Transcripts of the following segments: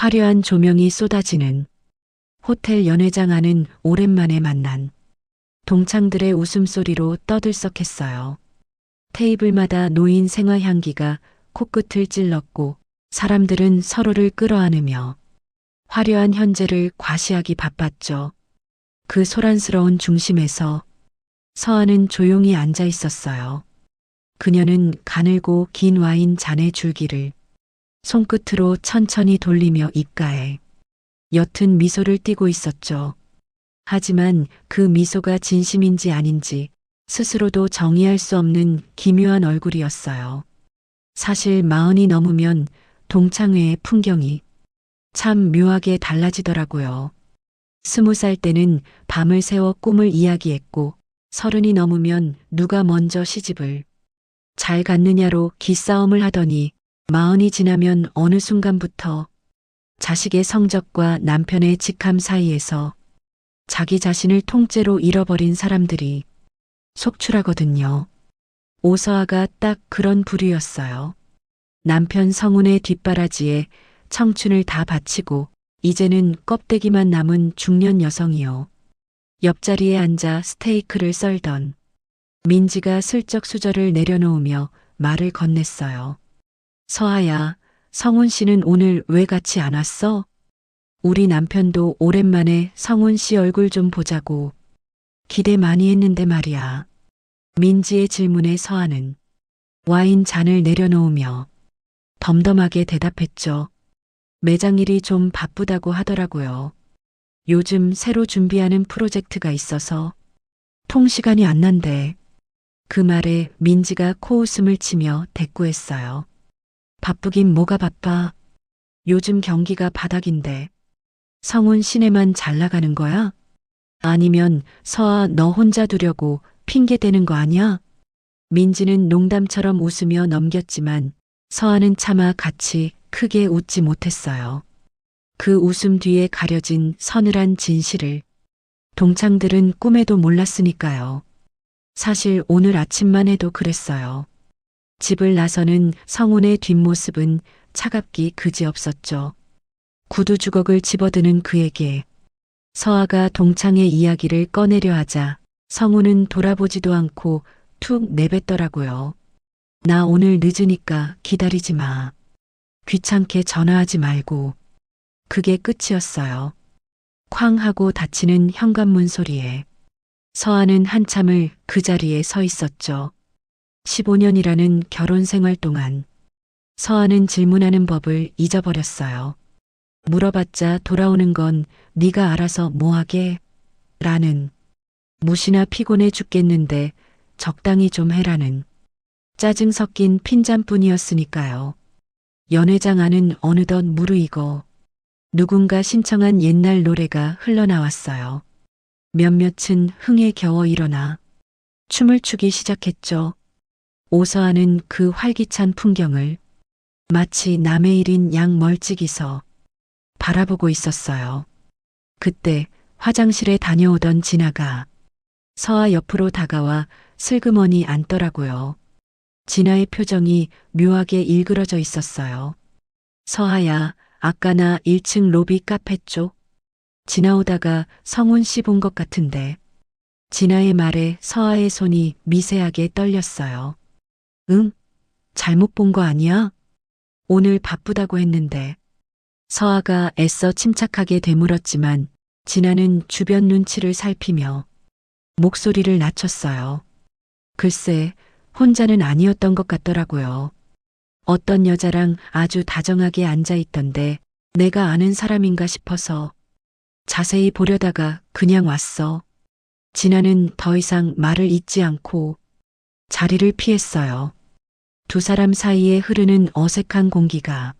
화려한 조명이 쏟아지는 호텔 연회장 안은 오랜만에 만난 동창들의 웃음소리로 떠들썩했어요. 테이블마다 놓인 생화향기가 코끝을 찔렀고 사람들은 서로를 끌어안으며 화려한 현재를 과시하기 바빴죠. 그 소란스러운 중심에서 서아는 조용히 앉아 있었어요. 그녀는 가늘고 긴 와인 잔의 줄기를 손끝으로 천천히 돌리며 입가에 옅은 미소를 띠고 있었죠. 하지만 그 미소가 진심인지 아닌지 스스로도 정의할 수 없는 기묘한 얼굴이었어요. 사실 40이 넘으면 동창회의 풍경이 참 묘하게 달라지더라고요. 20살 때는 밤을 새워 꿈을 이야기했고 30이 넘으면 누가 먼저 시집을 잘 갔느냐로 기싸움을 하더니 40이 지나면 어느 순간부터 자식의 성적과 남편의 직함 사이에서 자기 자신을 통째로 잃어버린 사람들이 속출하거든요. 오서아가 딱 그런 부류였어요. 남편 성운의 뒷바라지에 청춘을 다 바치고 이제는 껍데기만 남은 중년 여성이요. 옆자리에 앉아 스테이크를 썰던 민지가 슬쩍 수저를 내려놓으며 말을 건넸어요. 서아야, 성운 씨는 오늘 왜 같이 안 왔어? 우리 남편도 오랜만에 성운 씨 얼굴 좀 보자고 기대 많이 했는데 말이야. 민지의 질문에 서아는 와인 잔을 내려놓으며 덤덤하게 대답했죠. 매장 일이 좀 바쁘다고 하더라고요. 요즘 새로 준비하는 프로젝트가 있어서 통시간이 안 난대. 그 말에 민지가 코웃음을 치며 대꾸했어요. 바쁘긴 뭐가 바빠. 요즘 경기가 바닥인데 성운 시내만 잘 나가는 거야? 아니면 서아 너 혼자 두려고 핑계 대는 거 아니야? 민지는 농담처럼 웃으며 넘겼지만 서아는 차마 같이 크게 웃지 못했어요. 그 웃음 뒤에 가려진 서늘한 진실을 동창들은 꿈에도 몰랐으니까요. 사실 오늘 아침만 해도 그랬어요. 집을 나서는 성운의 뒷모습은 차갑기 그지없었죠. 구두 주걱을 집어드는 그에게 서아가 동창의 이야기를 꺼내려 하자 성운은 돌아보지도 않고 툭 내뱉더라고요. 나 오늘 늦으니까 기다리지 마. 귀찮게 전화하지 말고. 그게 끝이었어요. 쾅 하고 닫히는 현관문 소리에 서아는 한참을 그 자리에 서 있었죠. 15년이라는 결혼 생활 동안 서아는 질문하는 법을 잊어버렸어요. 물어봤자 돌아오는 건 네가 알아서 뭐하게? 라는 무시나 피곤해 죽겠는데 적당히 좀 해라는 짜증 섞인 핀잔뿐이었으니까요. 연회장 안은 어느덧 무르익어 누군가 신청한 옛날 노래가 흘러나왔어요. 몇몇은 흥에 겨워 일어나 춤을 추기 시작했죠. 오서아는 그 활기찬 풍경을 마치 남의 일인 양 멀찍이서 바라보고 있었어요. 그때 화장실에 다녀오던 진아가 서아 옆으로 다가와 슬그머니 앉더라고요. 진아의 표정이 묘하게 일그러져 있었어요. 서아야, 아까 나 1층 로비 카페 쪽 지나오다가 성운 씨 본 것 같은데. 진아의 말에 서아의 손이 미세하게 떨렸어요. 응? 잘못 본 거 아니야? 오늘 바쁘다고 했는데. 서아가 애써 침착하게 되물었지만 진아는 주변 눈치를 살피며 목소리를 낮췄어요. 글쎄, 혼자는 아니었던 것 같더라고요. 어떤 여자랑 아주 다정하게 앉아 있던데 내가 아는 사람인가 싶어서 자세히 보려다가 그냥 왔어. 진아는 더 이상 말을 잇지 않고 자리를 피했어요. 두 사람 사이에 흐르는 어색한 공기가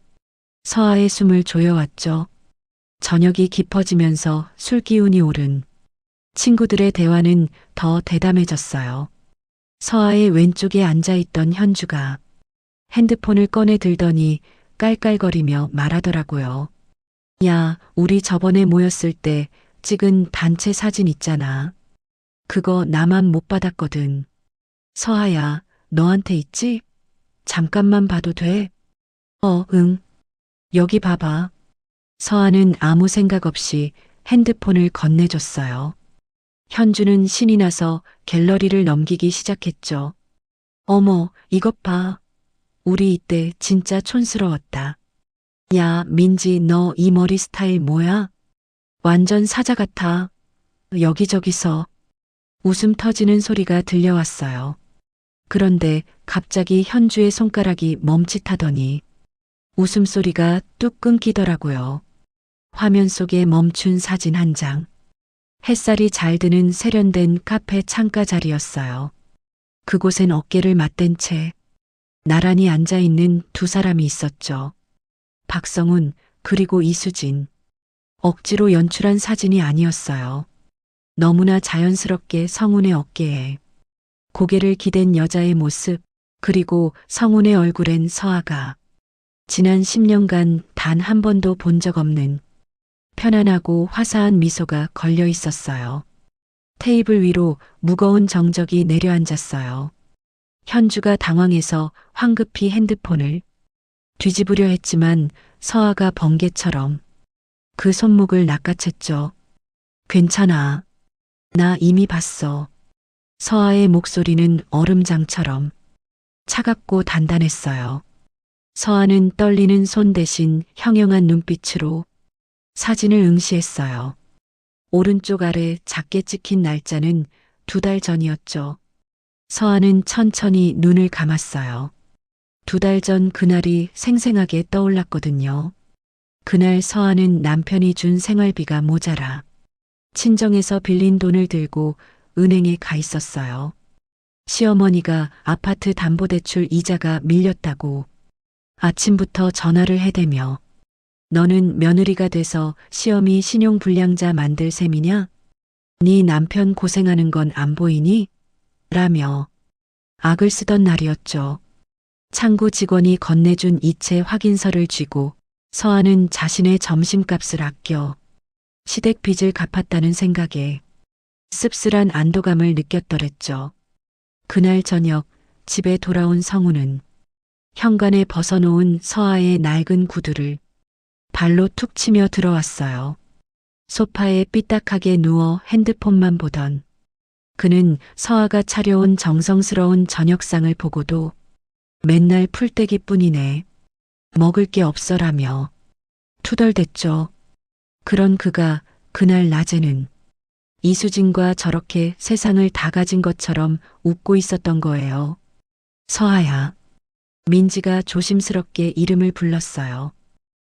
서아의 숨을 조여왔죠. 저녁이 깊어지면서 술 기운이 오른 친구들의 대화는 더 대담해졌어요. 서아의 왼쪽에 앉아있던 현주가 핸드폰을 꺼내 들더니 깔깔거리며 말하더라고요. 야, 우리 저번에 모였을 때 찍은 단체 사진 있잖아. 그거 나만 못 받았거든. 서아야, 너한테 있지? 잠깐만 봐도 돼? 응. 여기 봐봐. 서아는 아무 생각 없이 핸드폰을 건네줬어요. 현주는 신이 나서 갤러리를 넘기기 시작했죠. 어머, 이것 봐. 우리 이때 진짜 촌스러웠다. 야, 민지, 너 이 머리 스타일 뭐야? 완전 사자 같아. 여기저기서 웃음 터지는 소리가 들려왔어요. 그런데 갑자기 현주의 손가락이 멈칫하더니 웃음소리가 뚝 끊기더라고요. 화면 속에 멈춘 사진 한 장. 햇살이 잘 드는 세련된 카페 창가 자리였어요. 그곳엔 어깨를 맞댄 채 나란히 앉아있는 두 사람이 있었죠. 박성훈, 그리고 이수진. 억지로 연출한 사진이 아니었어요. 너무나 자연스럽게 성훈의 어깨에 고개를 기댄 여자의 모습, 그리고 성훈의 얼굴엔 서아가 지난 10년간 단 한 번도 본 적 없는 편안하고 화사한 미소가 걸려 있었어요. 테이블 위로 무거운 정적이 내려앉았어요. 현주가 당황해서 황급히 핸드폰을 뒤집으려 했지만 서아가 번개처럼 그 손목을 낚아챘죠. 괜찮아. 나 이미 봤어. 서아의 목소리는 얼음장처럼 차갑고 단단했어요. 서아는 떨리는 손 대신 형형한 눈빛으로 사진을 응시했어요. 오른쪽 아래 작게 찍힌 날짜는 2달 전이었죠. 서아는 천천히 눈을 감았어요. 2달 전 그날이 생생하게 떠올랐거든요. 그날 서아는 남편이 준 생활비가 모자라 친정에서 빌린 돈을 들고 은행에 가 있었어요. 시어머니가 아파트 담보대출 이자가 밀렸다고 아침부터 전화를 해대며 너는 며느리가 돼서 시어미 신용불량자 만들 셈이냐? 네 남편 고생하는 건 안 보이니? 라며 악을 쓰던 날이었죠. 창구 직원이 건네준 이체 확인서를 쥐고 서아는 자신의 점심값을 아껴 시댁 빚을 갚았다는 생각에 씁쓸한 안도감을 느꼈더랬죠. 그날 저녁 집에 돌아온 성우는 현관에 벗어놓은 서아의 낡은 구두를 발로 툭 치며 들어왔어요. 소파에 삐딱하게 누워 핸드폰만 보던 그는 서아가 차려온 정성스러운 저녁상을 보고도 맨날 풀떼기뿐이네. 먹을 게 없어라며 투덜댔죠. 그런 그가 그날 낮에는 이수진과 저렇게 세상을 다 가진 것처럼 웃고 있었던 거예요. 서아야. 민지가 조심스럽게 이름을 불렀어요.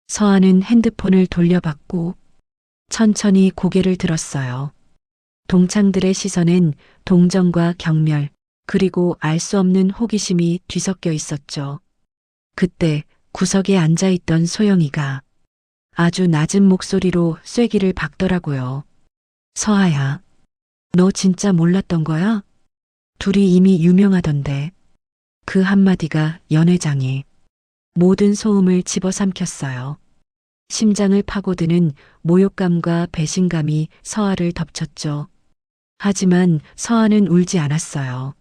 서아는 핸드폰을 돌려받고 천천히 고개를 들었어요. 동창들의 시선엔 동정과 경멸, 그리고 알 수 없는 호기심이 뒤섞여 있었죠. 그때 구석에 앉아있던 소영이가 아주 낮은 목소리로 쐐기를 박더라고요. 서아야, 너 진짜 몰랐던 거야? 둘이 이미 유명하던데. 그 한마디가 연회장에 모든 소음을 집어삼켰어요. 심장을 파고드는 모욕감과 배신감이 서아를 덮쳤죠. 하지만 서아는 울지 않았어요.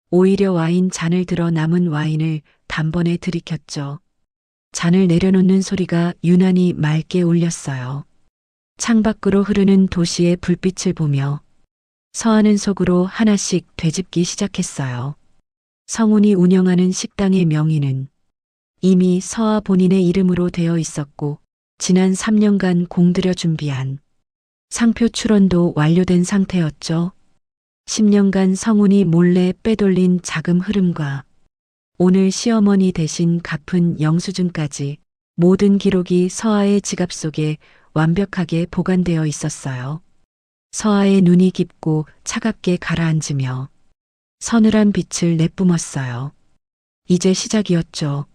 오히려 와인 잔을 들어 남은 와인을 단번에 들이켰죠. 잔을 내려놓는 소리가 유난히 맑게 울렸어요. 창밖으로 흐르는 도시의 불빛을 보며 서아는 속으로 하나씩 되짚기 시작했어요. 성훈이 운영하는 식당의 명의는 이미 서아 본인의 이름으로 되어 있었고 지난 3년간 공들여 준비한 상표 출원도 완료된 상태였죠. 10년간 성훈이 몰래 빼돌린 자금 흐름과 오늘 시어머니 대신 갚은 영수증까지 모든 기록이 서아의 지갑 속에 완벽하게 보관되어 있었어요. 서아의 눈이 깊고 차갑게 가라앉으며 서늘한 빛을 내뿜었어요. 이제 시작이었죠.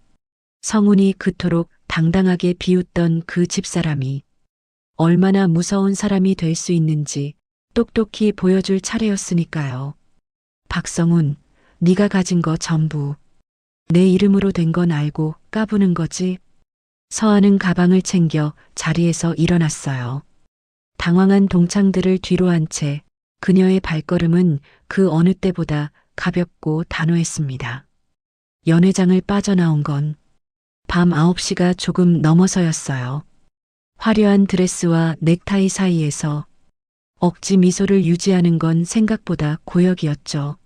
성훈이 그토록 당당하게 비웃던 그 집사람이 얼마나 무서운 사람이 될 수 있는지 똑똑히 보여줄 차례였으니까요. 박성훈, 네가 가진 거 전부 내 이름으로 된 건 알고 까부는 거지? 서아는 가방을 챙겨 자리에서 일어났어요. 당황한 동창들을 뒤로 한 채 그녀의 발걸음은 그 어느 때보다 가볍고 단호했습니다. 연회장을 빠져나온 건 밤 9시가 조금 넘어서였어요. 화려한 드레스와 넥타이 사이에서 억지 미소를 유지하는 건 생각보다 고역이었죠.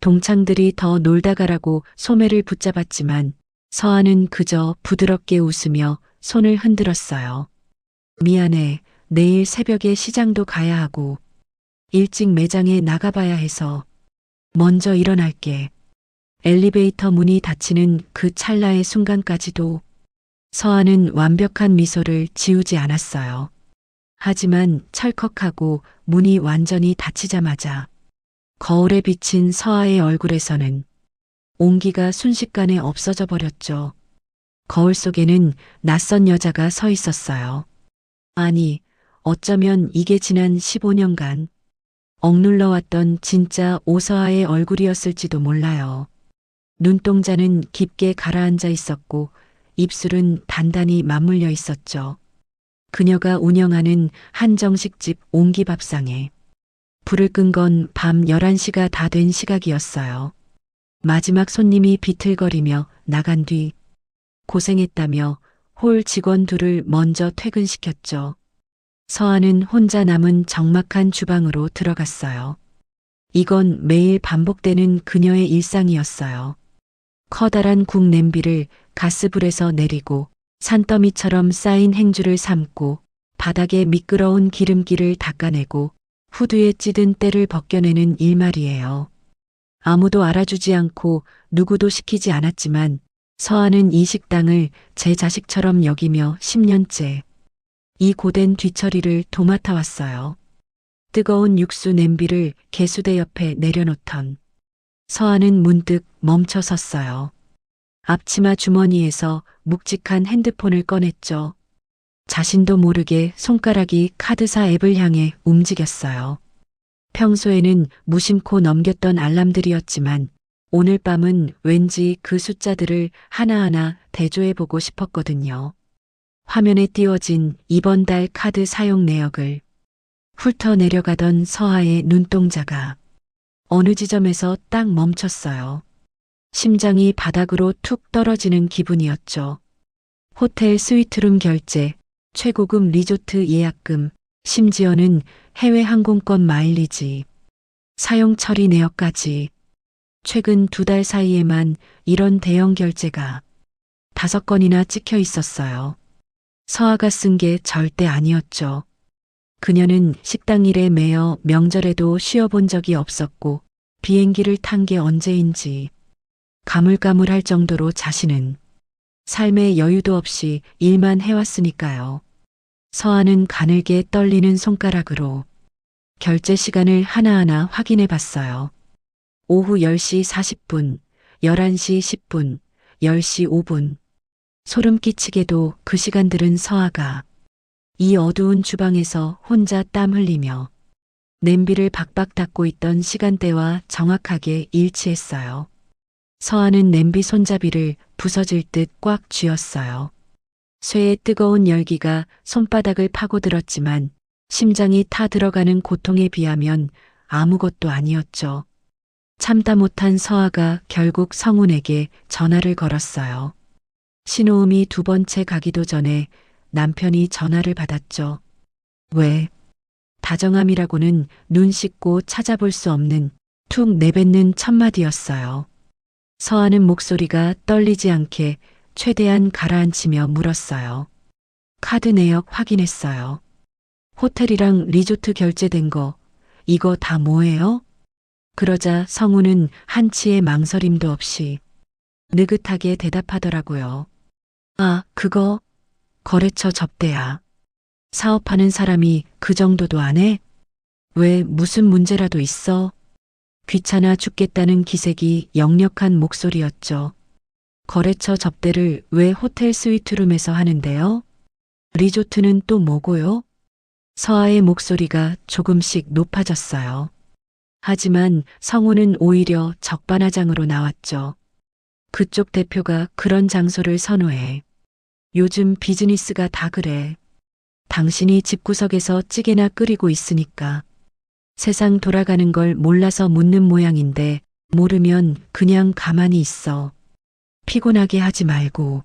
동창들이 더 놀다 가라고 소매를 붙잡았지만 서아는 그저 부드럽게 웃으며 손을 흔들었어요. 미안해. 내일 새벽에 시장도 가야 하고 일찍 매장에 나가봐야 해서 먼저 일어날게. 엘리베이터 문이 닫히는 그 찰나의 순간까지도 서아는 완벽한 미소를 지우지 않았어요. 하지만 철컥하고 문이 완전히 닫히자마자 거울에 비친 서아의 얼굴에서는 온기가 순식간에 없어져 버렸죠. 거울 속에는 낯선 여자가 서 있었어요. 아니, 어쩌면 이게 지난 15년간 억눌러왔던 진짜 오서아의 얼굴이었을지도 몰라요. 눈동자는 깊게 가라앉아 있었고 입술은 단단히 맞물려 있었죠. 그녀가 운영하는 한정식집 옹기밥상에 불을 끈 건 밤 11시가 다 된 시각이었어요. 마지막 손님이 비틀거리며 나간 뒤 고생했다며 홀 직원 둘을 먼저 퇴근시켰죠. 서아는 혼자 남은 적막한 주방으로 들어갔어요. 이건 매일 반복되는 그녀의 일상이었어요. 커다란 국 냄비를 가스불에서 내리고 산더미처럼 쌓인 행주를 삶고 바닥에 미끄러운 기름기를 닦아내고 후드에 찌든 때를 벗겨내는 일말이에요. 아무도 알아주지 않고 누구도 시키지 않았지만 서아는 이 식당을 제 자식처럼 여기며 10년째 이 고된 뒤처리를 도맡아 왔어요. 뜨거운 육수 냄비를 개수대 옆에 내려놓던 서아는 문득 멈춰 섰어요. 앞치마 주머니에서 묵직한 핸드폰을 꺼냈죠. 자신도 모르게 손가락이 카드사 앱을 향해 움직였어요. 평소에는 무심코 넘겼던 알람들이었지만 오늘 밤은 왠지 그 숫자들을 하나하나 대조해보고 싶었거든요. 화면에 띄워진 이번 달 카드 사용 내역을 훑어 내려가던 서아의 눈동자가 어느 지점에서 딱 멈췄어요. 심장이 바닥으로 툭 떨어지는 기분이었죠. 호텔 스위트룸 결제, 최고급 리조트 예약금, 심지어는 해외 항공권 마일리지, 사용 처리 내역까지. 최근 2달 사이에만 이런 대형 결제가 5건이나 찍혀 있었어요. 서아가 쓴 게 절대 아니었죠. 그녀는 식당 일에 매여 명절에도 쉬어본 적이 없었고 비행기를 탄 게 언제인지 가물가물할 정도로 자신은 삶의 여유도 없이 일만 해왔으니까요. 서아는 가늘게 떨리는 손가락으로 결제 시간을 하나하나 확인해 봤어요. 오후 10시 40분, 11시 10분, 10시 5분. 소름 끼치게도 그 시간들은 서아가 이 어두운 주방에서 혼자 땀 흘리며 냄비를 박박 닦고 있던 시간대와 정확하게 일치했어요. 서아는 냄비 손잡이를 부서질 듯 꽉 쥐었어요. 쇠의 뜨거운 열기가 손바닥을 파고들었지만 심장이 타 들어가는 고통에 비하면 아무것도 아니었죠. 참다 못한 서아가 결국 성훈에게 전화를 걸었어요. 신호음이 2번째 가기도 전에 남편이 전화를 받았죠. 왜? 다정함이라고는 눈 씻고 찾아볼 수 없는 툭 내뱉는 첫마디였어요. 서아는 목소리가 떨리지 않게 최대한 가라앉히며 물었어요. 카드 내역 확인했어요. 호텔이랑 리조트 결제된 거, 이거 다 뭐예요? 그러자 성우는 한치의 망설임도 없이 느긋하게 대답하더라고요. 아, 그거 거래처 접대야. 사업하는 사람이 그 정도도 안 해? 왜 무슨 문제라도 있어? 귀찮아 죽겠다는 기색이 역력한 목소리였죠. 거래처 접대를 왜 호텔 스위트룸에서 하는데요? 리조트는 또 뭐고요? 서아의 목소리가 조금씩 높아졌어요. 하지만 성우는 오히려 적반하장으로 나왔죠. 그쪽 대표가 그런 장소를 선호해. 요즘 비즈니스가 다 그래. 당신이 집구석에서 찌개나 끓이고 있으니까. 세상 돌아가는 걸 몰라서 묻는 모양인데 모르면 그냥 가만히 있어. 피곤하게 하지 말고.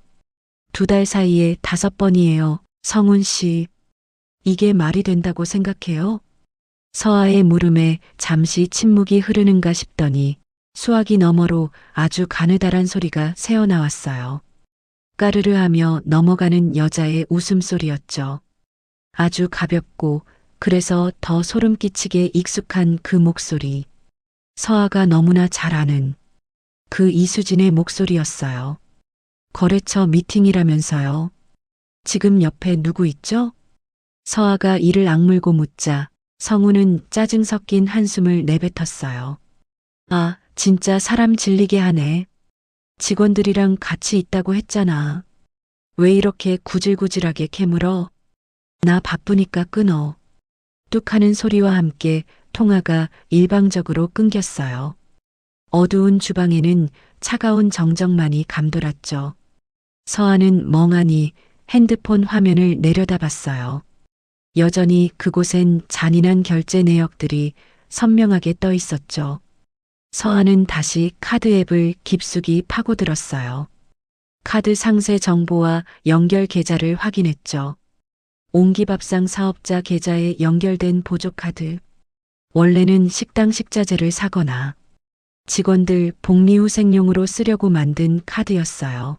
2달 사이에 5번이에요. 성훈 씨, 이게 말이 된다고 생각해요? 서아의 물음에 잠시 침묵이 흐르는가 싶더니 수화기 너머로 아주 가느다란 소리가 새어나왔어요. 까르르 하며 넘어가는 여자의 웃음소리였죠. 아주 가볍고 그래서 더 소름 끼치게 익숙한 그 목소리. 서아가 너무나 잘 아는 그 이수진의 목소리였어요. 거래처 미팅이라면서요. 지금 옆에 누구 있죠? 서아가 이를 악물고 묻자 성우는 짜증 섞인 한숨을 내뱉었어요. 아, 진짜 사람 질리게 하네. 직원들이랑 같이 있다고 했잖아. 왜 이렇게 구질구질하게 캐물어? 나 바쁘니까 끊어. 뚝 하는 소리와 함께 통화가 일방적으로 끊겼어요. 어두운 주방에는 차가운 정적만이 감돌았죠. 서아는 멍하니 핸드폰 화면을 내려다봤어요. 여전히 그곳엔 잔인한 결제 내역들이 선명하게 떠 있었죠. 서아는 다시 카드 앱을 깊숙이 파고들었어요. 카드 상세 정보와 연결 계좌를 확인했죠. 옹기밥상 사업자 계좌에 연결된 보조카드. 원래는 식당 식자재를 사거나 직원들 복리후생용으로 쓰려고 만든 카드였어요.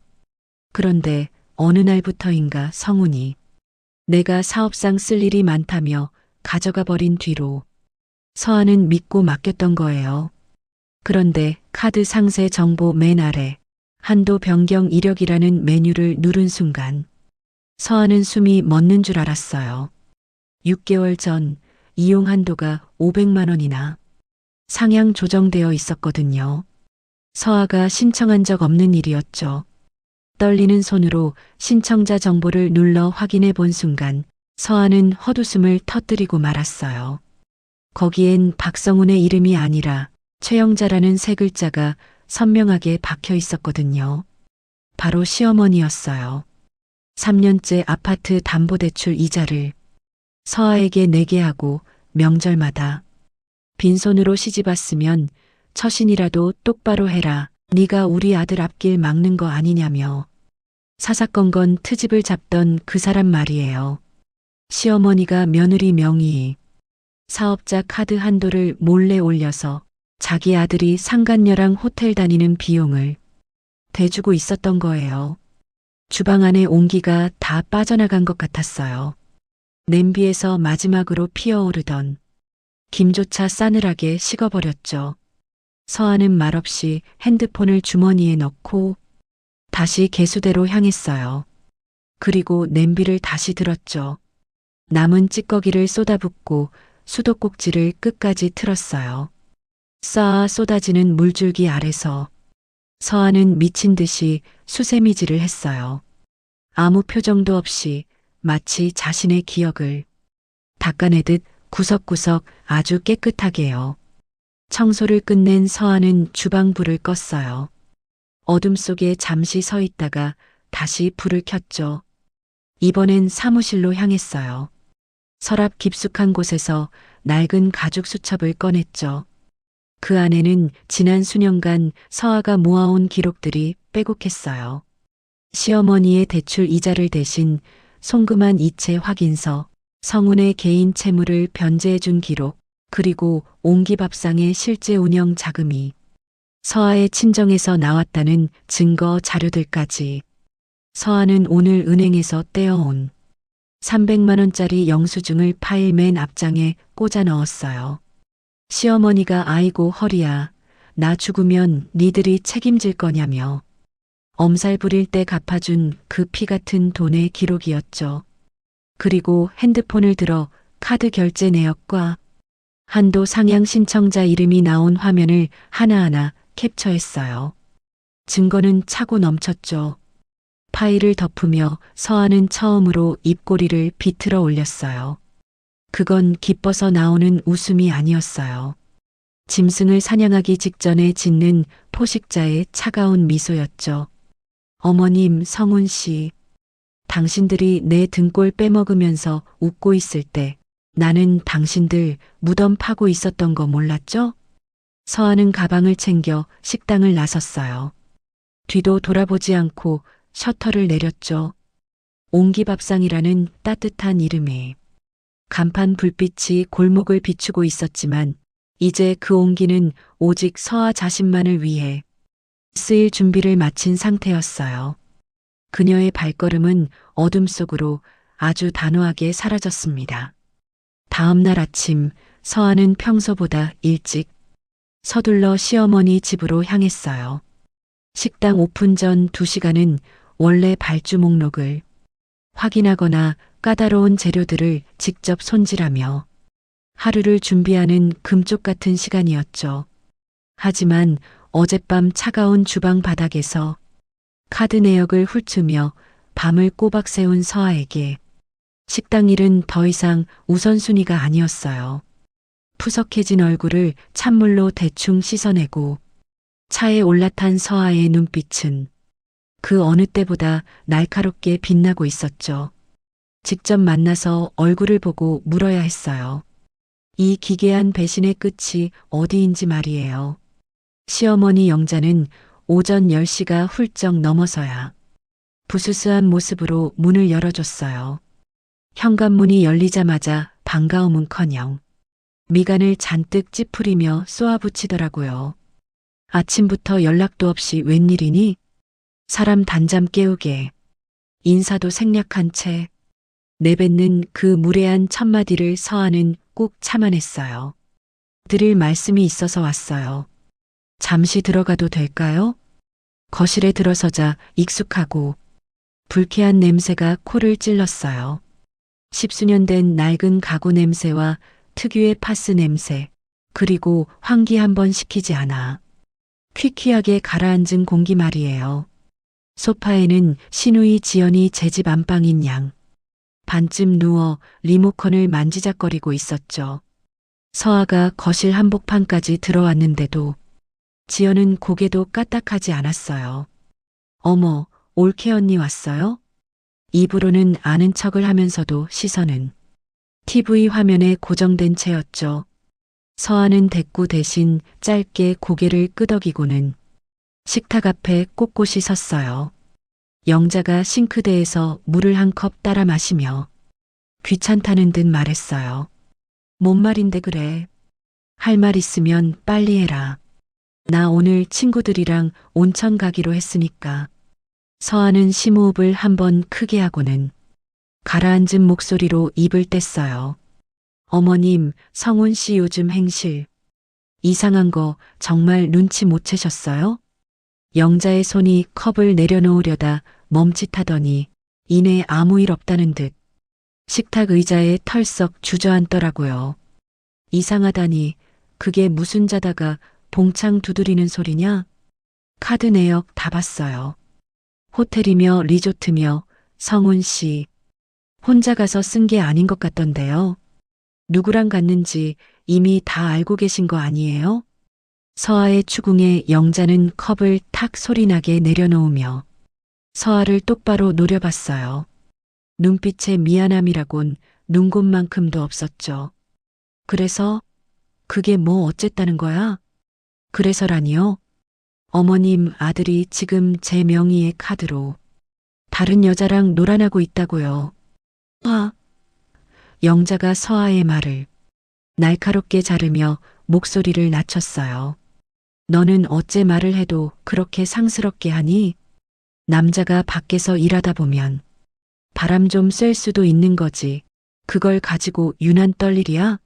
그런데 어느 날부터인가 성훈이 내가 사업상 쓸 일이 많다며 가져가 버린 뒤로 서아는 믿고 맡겼던 거예요. 그런데 카드 상세 정보 맨 아래 한도 변경 이력이라는 메뉴를 누른 순간 서아는 숨이 멎는 줄 알았어요. 6개월 전 이용 한도가 500만 원이나 상향 조정되어 있었거든요. 서아가 신청한 적 없는 일이었죠. 떨리는 손으로 신청자 정보를 눌러 확인해 본 순간 서아는 헛웃음을 터뜨리고 말았어요. 거기엔 박성훈의 이름이 아니라 최영자라는 세 글자가 선명하게 박혀 있었거든요. 바로 시어머니였어요. 3년째 아파트 담보대출 이자를 서아에게 내게 하고 명절마다 빈손으로 시집 왔으면 처신이라도 똑바로 해라. 네가 우리 아들 앞길 막는 거 아니냐며 사사건건 트집을 잡던 그 사람 말이에요. 시어머니가 며느리 명의 사업자 카드 한도를 몰래 올려서 자기 아들이 상간녀랑 호텔 다니는 비용을 대주고 있었던 거예요. 주방 안에 온기가 다 빠져나간 것 같았어요. 냄비에서 마지막으로 피어오르던 김조차 싸늘하게 식어버렸죠. 서아는 말없이 핸드폰을 주머니에 넣고 다시 개수대로 향했어요. 그리고 냄비를 다시 들었죠. 남은 찌꺼기를 쏟아붓고 수도꼭지를 끝까지 틀었어요. 쌓아 쏟아지는 물줄기 아래서 서아는 미친 듯이 수세미질을 했어요. 아무 표정도 없이 마치 자신의 기억을 닦아내듯 구석구석 아주 깨끗하게요. 청소를 끝낸 서아는 주방 불을 껐어요. 어둠 속에 잠시 서 있다가 다시 불을 켰죠. 이번엔 사무실로 향했어요. 서랍 깊숙한 곳에서 낡은 가죽 수첩을 꺼냈죠. 그 안에는 지난 수년간 서아가 모아온 기록들이 빼곡했어요. 시어머니의 대출 이자를 대신 송금한 이체 확인서, 성훈의 개인 채무를 변제해준 기록, 그리고 옹기밥상의 실제 운영 자금이 서아의 친정에서 나왔다는 증거 자료들까지. 서아는 오늘 은행에서 떼어온 300만 원짜리 영수증을 파일 맨 앞장에 꽂아 넣었어요. 시어머니가 아이고 허리야, 나 죽으면 니들이 책임질 거냐며 엄살 부릴 때 갚아준 그 피 같은 돈의 기록이었죠. 그리고 핸드폰을 들어 카드 결제 내역과 한도 상향 신청자 이름이 나온 화면을 하나하나 캡처했어요. 증거는 차고 넘쳤죠. 파일을 덮으며 서아는 처음으로 입꼬리를 비틀어 올렸어요. 그건 기뻐서 나오는 웃음이 아니었어요. 짐승을 사냥하기 직전에 짓는 포식자의 차가운 미소였죠. 어머님, 성훈 씨, 당신들이 내 등골 빼먹으면서 웃고 있을 때 나는 당신들 무덤 파고 있었던 거 몰랐죠? 서아는 가방을 챙겨 식당을 나섰어요. 뒤도 돌아보지 않고 셔터를 내렸죠. 옹기밥상이라는 따뜻한 이름에 간판 불빛이 골목을 비추고 있었지만 이제 그 옹기는 오직 서아 자신만을 위해 쓰일 준비를 마친 상태였어요. 그녀의 발걸음은 어둠 속으로 아주 단호하게 사라졌습니다. 다음 날 아침 서아는 평소보다 일찍 서둘러 시어머니 집으로 향했어요. 식당 오픈 전 2시간은 원래 발주 목록을 확인하거나 까다로운 재료들을 직접 손질하며 하루를 준비하는 금쪽 같은 시간이었죠. 하지만 어젯밤 차가운 주방 바닥에서 카드 내역을 훑으며 밤을 꼬박 새운 서아에게 식당 일은 더 이상 우선순위가 아니었어요. 푸석해진 얼굴을 찬물로 대충 씻어내고 차에 올라탄 서아의 눈빛은 그 어느 때보다 날카롭게 빛나고 있었죠. 직접 만나서 얼굴을 보고 물어야 했어요. 이 기괴한 배신의 끝이 어디인지 말이에요. 시어머니 영자는 오전 10시가 훌쩍 넘어서야 부스스한 모습으로 문을 열어줬어요. 현관문이 열리자마자 반가움은커녕 미간을 잔뜩 찌푸리며 쏘아붙이더라고요. 아침부터 연락도 없이 웬일이니? 사람 단잠 깨우게 인사도 생략한 채 내뱉는 그 무례한 첫마디를 서아는 꾹 참아냈어요. 드릴 말씀이 있어서 왔어요. 잠시 들어가도 될까요? 거실에 들어서자 익숙하고 불쾌한 냄새가 코를 찔렀어요. 10수년 된 낡은 가구 냄새와 특유의 파스 냄새, 그리고 환기 한번 시키지 않아 퀴퀴하게 가라앉은 공기 말이에요. 소파에는 시누이 지연이 제 집 안방인 양 반쯤 누워 리모컨을 만지작거리고 있었죠. 서아가 거실 한복판까지 들어왔는데도 지연은 고개도 까딱하지 않았어요. 어머, 올케 언니 왔어요? 입으로는 아는 척을 하면서도 시선은 TV 화면에 고정된 채였죠. 서아는 대꾸 대신 짧게 고개를 끄덕이고는 식탁 앞에 꼿꼿이 섰어요. 영자가 싱크대에서 물을 한 컵 따라 마시며 귀찮다는 듯 말했어요. 뭔 말인데 그래. 할 말 있으면 빨리 해라. 나 오늘 친구들이랑 온천 가기로 했으니까. 서아는 심호흡을 한번 크게 하고는 가라앉은 목소리로 입을 뗐어요. 어머님, 성훈 씨 요즘 행실 이상한 거 정말 눈치 못 채셨어요? 영자의 손이 컵을 내려놓으려다 멈칫하더니 이내 아무 일 없다는 듯 식탁 의자에 털썩 주저앉더라고요. 이상하다니 그게 무슨 자다가 봉창 두드리는 소리냐? 카드 내역 다 봤어요. 호텔이며 리조트며 성훈 씨 혼자 가서 쓴 게 아닌 것 같던데요. 누구랑 갔는지 이미 다 알고 계신 거 아니에요? 서아의 추궁에 영자는 컵을 탁 소리나게 내려놓으며 서아를 똑바로 노려봤어요. 눈빛에 미안함이라곤 눈곱만큼도 없었죠. 그래서 그게 뭐 어쨌다는 거야? 그래서라니요? 어머님 아들이 지금 제 명의의 카드로 다른 여자랑 놀아나고 있다고요. 영자가 서아의 말을 날카롭게 자르며 목소리를 낮췄어요. 너는 어째 말을 해도 그렇게 상스럽게 하니? 남자가 밖에서 일하다 보면 바람 좀 쐴 수도 있는 거지. 그걸 가지고 유난 떨 일이야?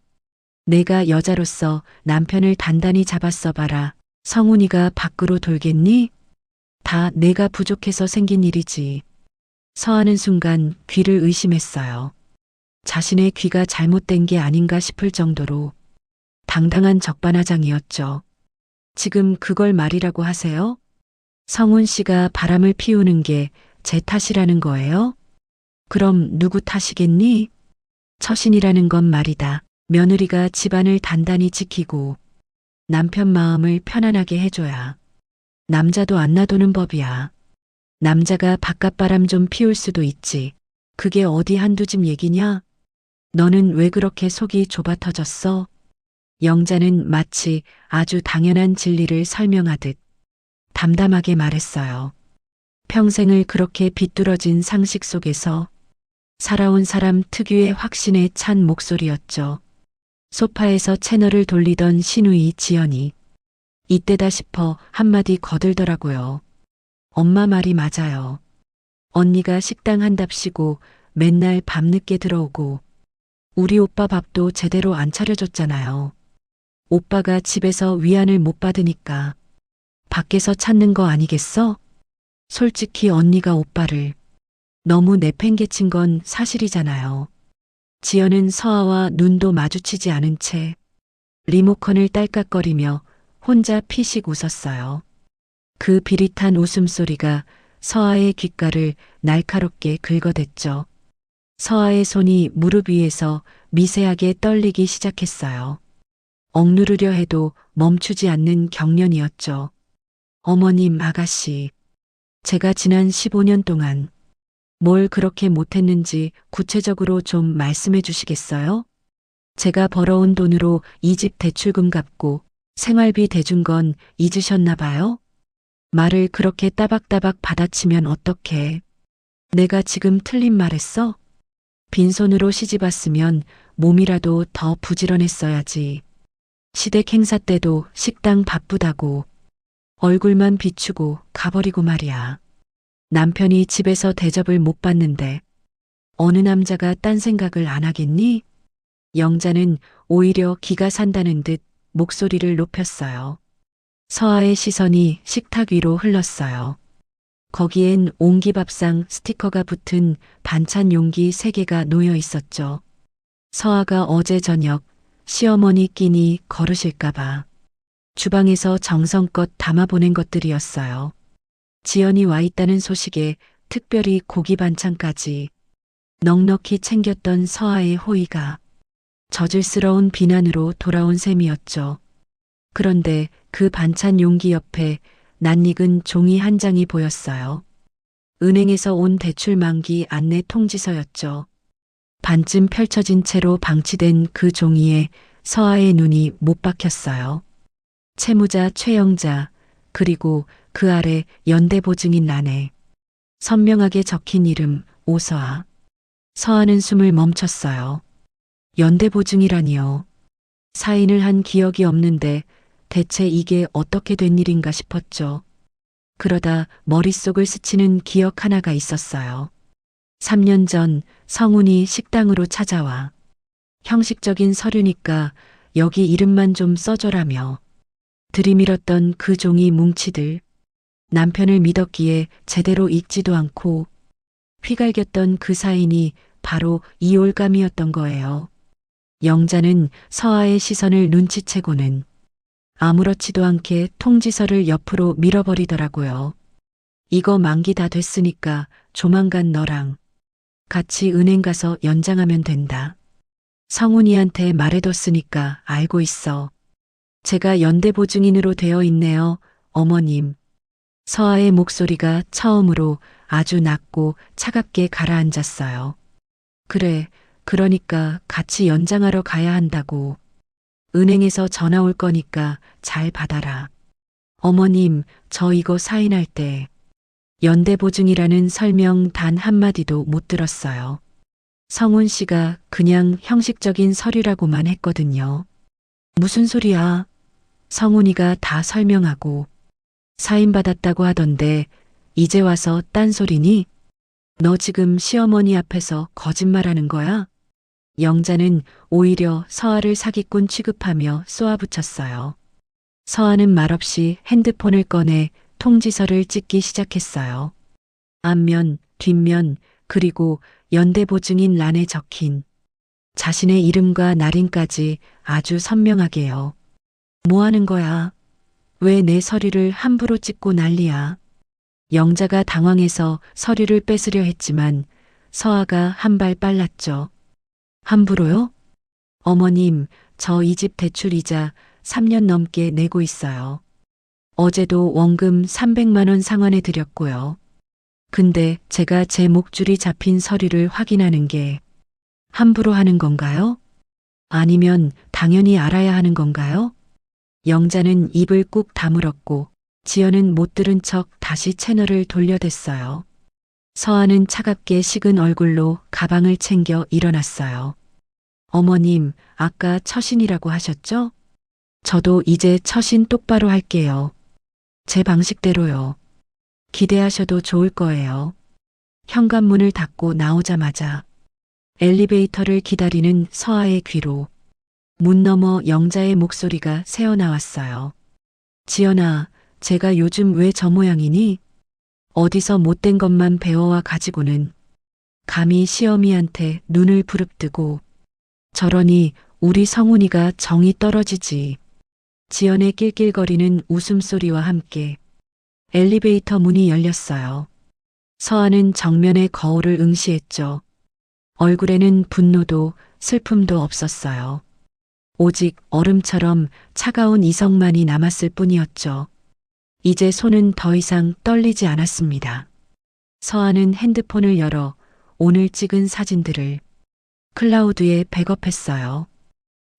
내가 여자로서 남편을 단단히 잡았어 봐라. 성훈이가 밖으로 돌겠니? 다 내가 부족해서 생긴 일이지. 서하는 순간 귀를 의심했어요. 자신의 귀가 잘못된 게 아닌가 싶을 정도로 당당한 적반하장이었죠. 지금 그걸 말이라고 하세요? 성훈 씨가 바람을 피우는 게 제 탓이라는 거예요? 그럼 누구 탓이겠니? 처신이라는 건 말이다. 며느리가 집안을 단단히 지키고 남편 마음을 편안하게 해줘야 남자도 안 놔두는 법이야. 남자가 바깥바람 좀 피울 수도 있지. 그게 어디 한두 집 얘기냐? 너는 왜 그렇게 속이 좁아 터졌어? 영자는 마치 아주 당연한 진리를 설명하듯 담담하게 말했어요. 평생을 그렇게 비뚤어진 상식 속에서 살아온 사람 특유의 확신에 찬 목소리였죠. 소파에서 채널을 돌리던 신우이 지연이 이때다 싶어 한마디 거들더라고요. 엄마 말이 맞아요. 언니가 식당 한답시고 맨날 밤늦게 들어오고 우리 오빠 밥도 제대로 안 차려줬잖아요. 오빠가 집에서 위안을 못 받으니까 밖에서 찾는 거 아니겠어? 솔직히 언니가 오빠를 너무 내팽개친 건 사실이잖아요. 지연은 서아와 눈도 마주치지 않은 채 리모컨을 딸깍거리며 혼자 피식 웃었어요. 그 비릿한 웃음소리가 서아의 귓가를 날카롭게 긁어댔죠. 서아의 손이 무릎 위에서 미세하게 떨리기 시작했어요. 억누르려 해도 멈추지 않는 경련이었죠. 어머님, 아가씨. 제가 지난 15년 동안 뭘 그렇게 못했는지 구체적으로 좀 말씀해 주시겠어요? 제가 벌어온 돈으로 이 집 대출금 갚고 생활비 대준 건 잊으셨나 봐요? 말을 그렇게 따박따박 받아치면 어떡해. 내가 지금 틀린 말했어? 빈손으로 시집 왔으면 몸이라도 더 부지런했어야지. 시댁 행사 때도 식당 바쁘다고 얼굴만 비추고 가버리고 말이야. 남편이 집에서 대접을 못 받는데 어느 남자가 딴 생각을 안 하겠니? 영자는 오히려 기가 산다는 듯 목소리를 높였어요. 서아의 시선이 식탁 위로 흘렀어요. 거기엔 옹기밥상 스티커가 붙은 반찬 용기 3개가 놓여 있었죠. 서아가 어제 저녁 시어머니 끼니 거르실까봐 주방에서 정성껏 담아보낸 것들이었어요. 지연이 와 있다는 소식에 특별히 고기 반찬까지 넉넉히 챙겼던 서아의 호의가 저질스러운 비난으로 돌아온 셈이었죠. 그런데 그 반찬 용기 옆에 낯익은 종이 한 장이 보였어요. 은행에서 온 대출 만기 안내 통지서였죠. 반쯤 펼쳐진 채로 방치된 그 종이에 서아의 눈이 못 박혔어요. 채무자 최영자, 그리고 그 아래 연대보증인 란에 선명하게 적힌 이름 오서아. 서아는 숨을 멈췄어요. 연대보증이라니요. 사인을 한 기억이 없는데 대체 이게 어떻게 된 일인가 싶었죠. 그러다 머릿속을 스치는 기억 하나가 있었어요. 3년 전 성훈이 식당으로 찾아와 형식적인 서류니까 여기 이름만 좀 써줘라며 들이밀었던 그 종이 뭉치들, 남편을 믿었기에 제대로 읽지도 않고 휘갈겼던 그 사인이 바로 이올감이었던 거예요. 영자는 서아의 시선을 눈치채고는 아무렇지도 않게 통지서를 옆으로 밀어버리더라고요. 이거 만기 다 됐으니까 조만간 너랑 같이 은행 가서 연장하면 된다. 성훈이한테 말해뒀으니까 알고 있어. 제가 연대보증인으로 되어 있네요, 어머님. 서아의 목소리가 처음으로 아주 낮고 차갑게 가라앉았어요. 그래, 그러니까 같이 연장하러 가야 한다고. 은행에서 전화 올 거니까 잘 받아라. 어머님, 저 이거 사인할 때 연대보증이라는 설명 단 한마디도 못 들었어요. 성훈 씨가 그냥 형식적인 서류라고만 했거든요. 무슨 소리야? 성훈이가 다 설명하고 사인받았다고 하던데 이제 와서 딴소리니? 너 지금 시어머니 앞에서 거짓말하는 거야? 영자는 오히려 서아를 사기꾼 취급하며 쏘아붙였어요. 서아는 말없이 핸드폰을 꺼내 통지서를 찍기 시작했어요. 앞면, 뒷면, 그리고 연대보증인 란에 적힌 자신의 이름과 날인까지 아주 선명하게요. 뭐 하는 거야? 왜 내 서류를 함부로 찍고 난리야? 영자가 당황해서 서류를 뺏으려 했지만 서아가 한 발 빨랐죠. 함부로요? 어머님, 저 이 집 대출 이자 3년 넘게 내고 있어요. 어제도 원금 300만 원 상환해 드렸고요. 근데 제가 제 목줄이 잡힌 서류를 확인하는 게 함부로 하는 건가요? 아니면 당연히 알아야 하는 건가요? 영자는 입을 꾹 다물었고 지연은 못 들은 척 다시 채널을 돌려댔어요. 서아는 차갑게 식은 얼굴로 가방을 챙겨 일어났어요. 어머님, 아까 처신이라고 하셨죠? 저도 이제 처신 똑바로 할게요. 제 방식대로요. 기대하셔도 좋을 거예요. 현관문을 닫고 나오자마자 엘리베이터를 기다리는 서아의 귀로 문 너머 영자의 목소리가 새어나왔어요. 지연아, 제가 요즘 왜 저 모양이니? 어디서 못된 것만 배워와 가지고는 감히 시어미한테 눈을 부릅뜨고 저러니 우리 성훈이가 정이 떨어지지. 지연의 낄낄거리는 웃음소리와 함께 엘리베이터 문이 열렸어요. 서아는 정면의 거울을 응시했죠. 얼굴에는 분노도 슬픔도 없었어요. 오직 얼음처럼 차가운 이성만이 남았을 뿐이었죠. 이제 손은 더 이상 떨리지 않았습니다. 서아는 핸드폰을 열어 오늘 찍은 사진들을 클라우드에 백업했어요.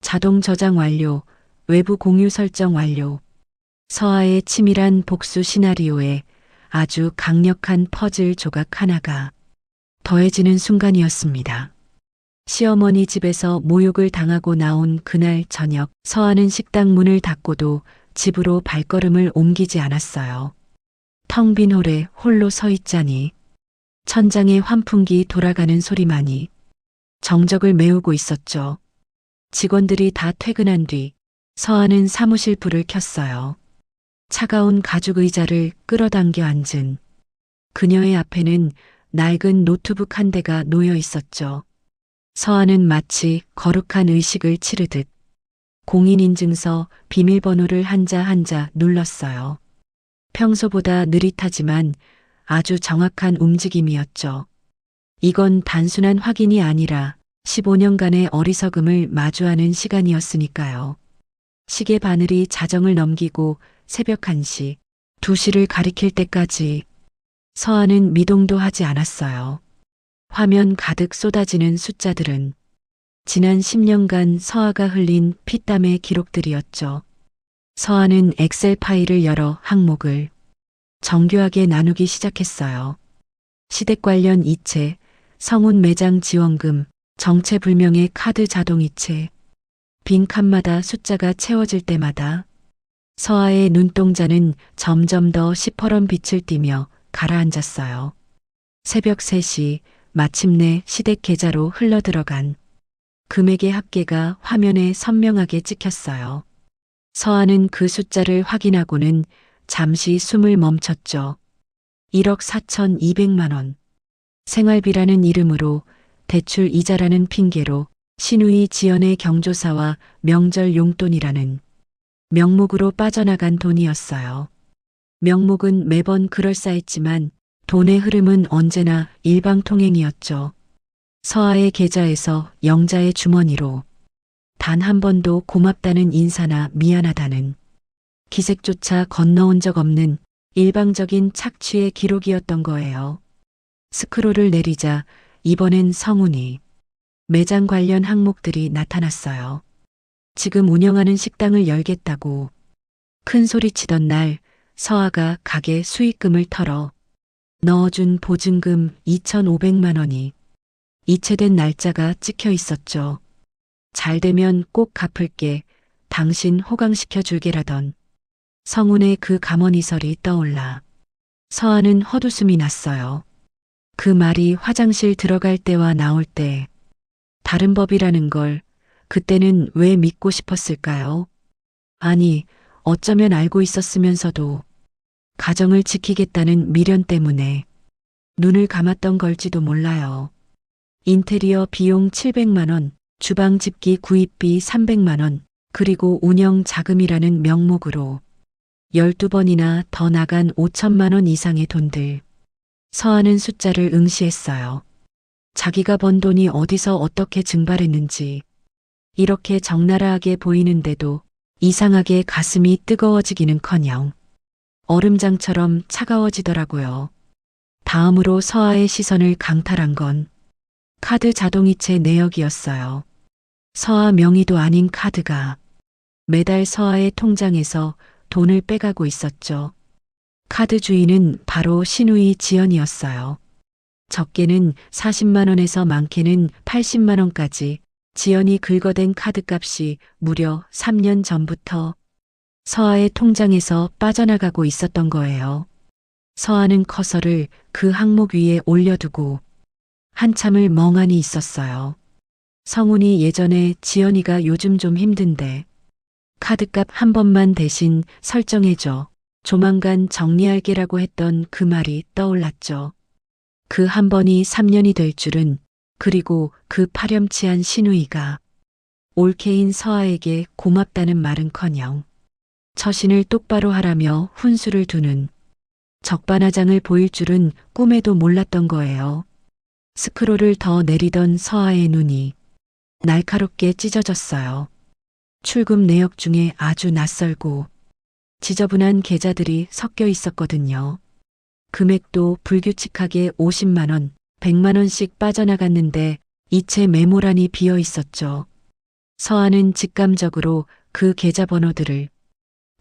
자동 저장 완료, 외부 공유 설정 완료. 서아의 치밀한 복수 시나리오에 아주 강력한 퍼즐 조각 하나가 더해지는 순간이었습니다. 시어머니 집에서 모욕을 당하고 나온 그날 저녁, 서아는 식당 문을 닫고도 집으로 발걸음을 옮기지 않았어요. 텅 빈 홀에 홀로 서 있자니 천장에 환풍기 돌아가는 소리만이 정적을 메우고 있었죠. 직원들이 다 퇴근한 뒤 서아는 사무실 불을 켰어요. 차가운 가죽 의자를 끌어당겨 앉은 그녀의 앞에는 낡은 노트북 한 대가 놓여 있었죠. 서아는 마치 거룩한 의식을 치르듯 공인인증서 비밀번호를 한자 한자 눌렀어요. 평소보다 느릿하지만 아주 정확한 움직임이었죠. 이건 단순한 확인이 아니라 15년간의 어리석음을 마주하는 시간이었으니까요. 시계 바늘이 자정을 넘기고 새벽 1시, 2시를 가리킬 때까지 서아는 미동도 하지 않았어요. 화면 가득 쏟아지는 숫자들은 지난 10년간 서아가 흘린 피땀의 기록들이었죠. 서아는 엑셀 파일을 열어 항목을 정교하게 나누기 시작했어요. 시댁 관련 이체, 성운 매장 지원금, 정체불명의 카드 자동이체, 빈 칸마다 숫자가 채워질 때마다 서아의 눈동자는 점점 더 시퍼런 빛을 띠며 가라앉았어요. 새벽 3시 마침내 시댁 계좌로 흘러들어간 금액의 합계가 화면에 선명하게 찍혔어요. 서아는 그 숫자를 확인하고는 잠시 숨을 멈췄죠. 1억 4,200만 원. 생활비라는 이름으로 대출 이자라는 핑계로 신우이 지연의 경조사와 명절 용돈이라는 명목으로 빠져나간 돈이었어요. 명목은 매번 그럴싸했지만 돈의 흐름은 언제나 일방통행이었죠. 서아의 계좌에서 영자의 주머니로 단 한 번도 고맙다는 인사나 미안하다는 기색조차 건너온 적 없는 일방적인 착취의 기록이었던 거예요. 스크롤을 내리자 이번엔 성운이 매장 관련 항목들이 나타났어요. 지금 운영하는 식당을 열겠다고 큰 소리치던 날 서아가 가게 수익금을 털어 넣어준 보증금 2,500만 원이 이체된 날짜가 찍혀 있었죠. 잘 되면 꼭 갚을게, 당신 호강시켜 줄게라던 성운의 그 감언이설이 떠올라 서아는 헛웃음이 났어요. 그 말이 화장실 들어갈 때와 나올 때 다른 법이라는 걸 그때는 왜 믿고 싶었을까요? 아니, 어쩌면 알고 있었으면서도 가정을 지키겠다는 미련 때문에 눈을 감았던 걸지도 몰라요. 인테리어 비용 700만 원, 주방 집기 구입비 300만 원, 그리고 운영 자금이라는 명목으로 12번이나 더 나간 5천만 원 이상의 돈들. 서아는 숫자를 응시했어요. 자기가 번 돈이 어디서 어떻게 증발했는지 이렇게 적나라하게 보이는데도 이상하게 가슴이 뜨거워지기는커녕 얼음장처럼 차가워지더라고요. 다음으로 서아의 시선을 강탈한 건 카드 자동이체 내역이었어요. 서아 명의도 아닌 카드가 매달 서아의 통장에서 돈을 빼가고 있었죠. 카드 주인은 바로 신우이 지연이었어요. 적게는 40만 원에서 많게는 80만 원까지 지연이 긁어댄 카드값이 무려 3년 전부터 서아의 통장에서 빠져나가고 있었던 거예요. 서아는 커서를 그 항목 위에 올려두고 한참을 멍하니 있었어요. 성훈이 예전에 지연이가 요즘 좀 힘든데 카드값 한 번만 대신 설정해줘. 조만간 정리할게라고 했던 그 말이 떠올랐죠. 그 한 번이 3년이 될 줄은, 그리고 그 파렴치한 시누이가 올케인 서아에게 고맙다는 말은커녕 처신을 똑바로 하라며 훈수를 두는 적반하장을 보일 줄은 꿈에도 몰랐던 거예요. 스크롤을 더 내리던 서아의 눈이 날카롭게 찢어졌어요. 출금 내역 중에 아주 낯설고 지저분한 계좌들이 섞여 있었거든요. 금액도 불규칙하게 50만 원, 100만 원씩 빠져나갔는데 이체 메모란이 비어 있었죠. 서아는 직감적으로 그 계좌번호들을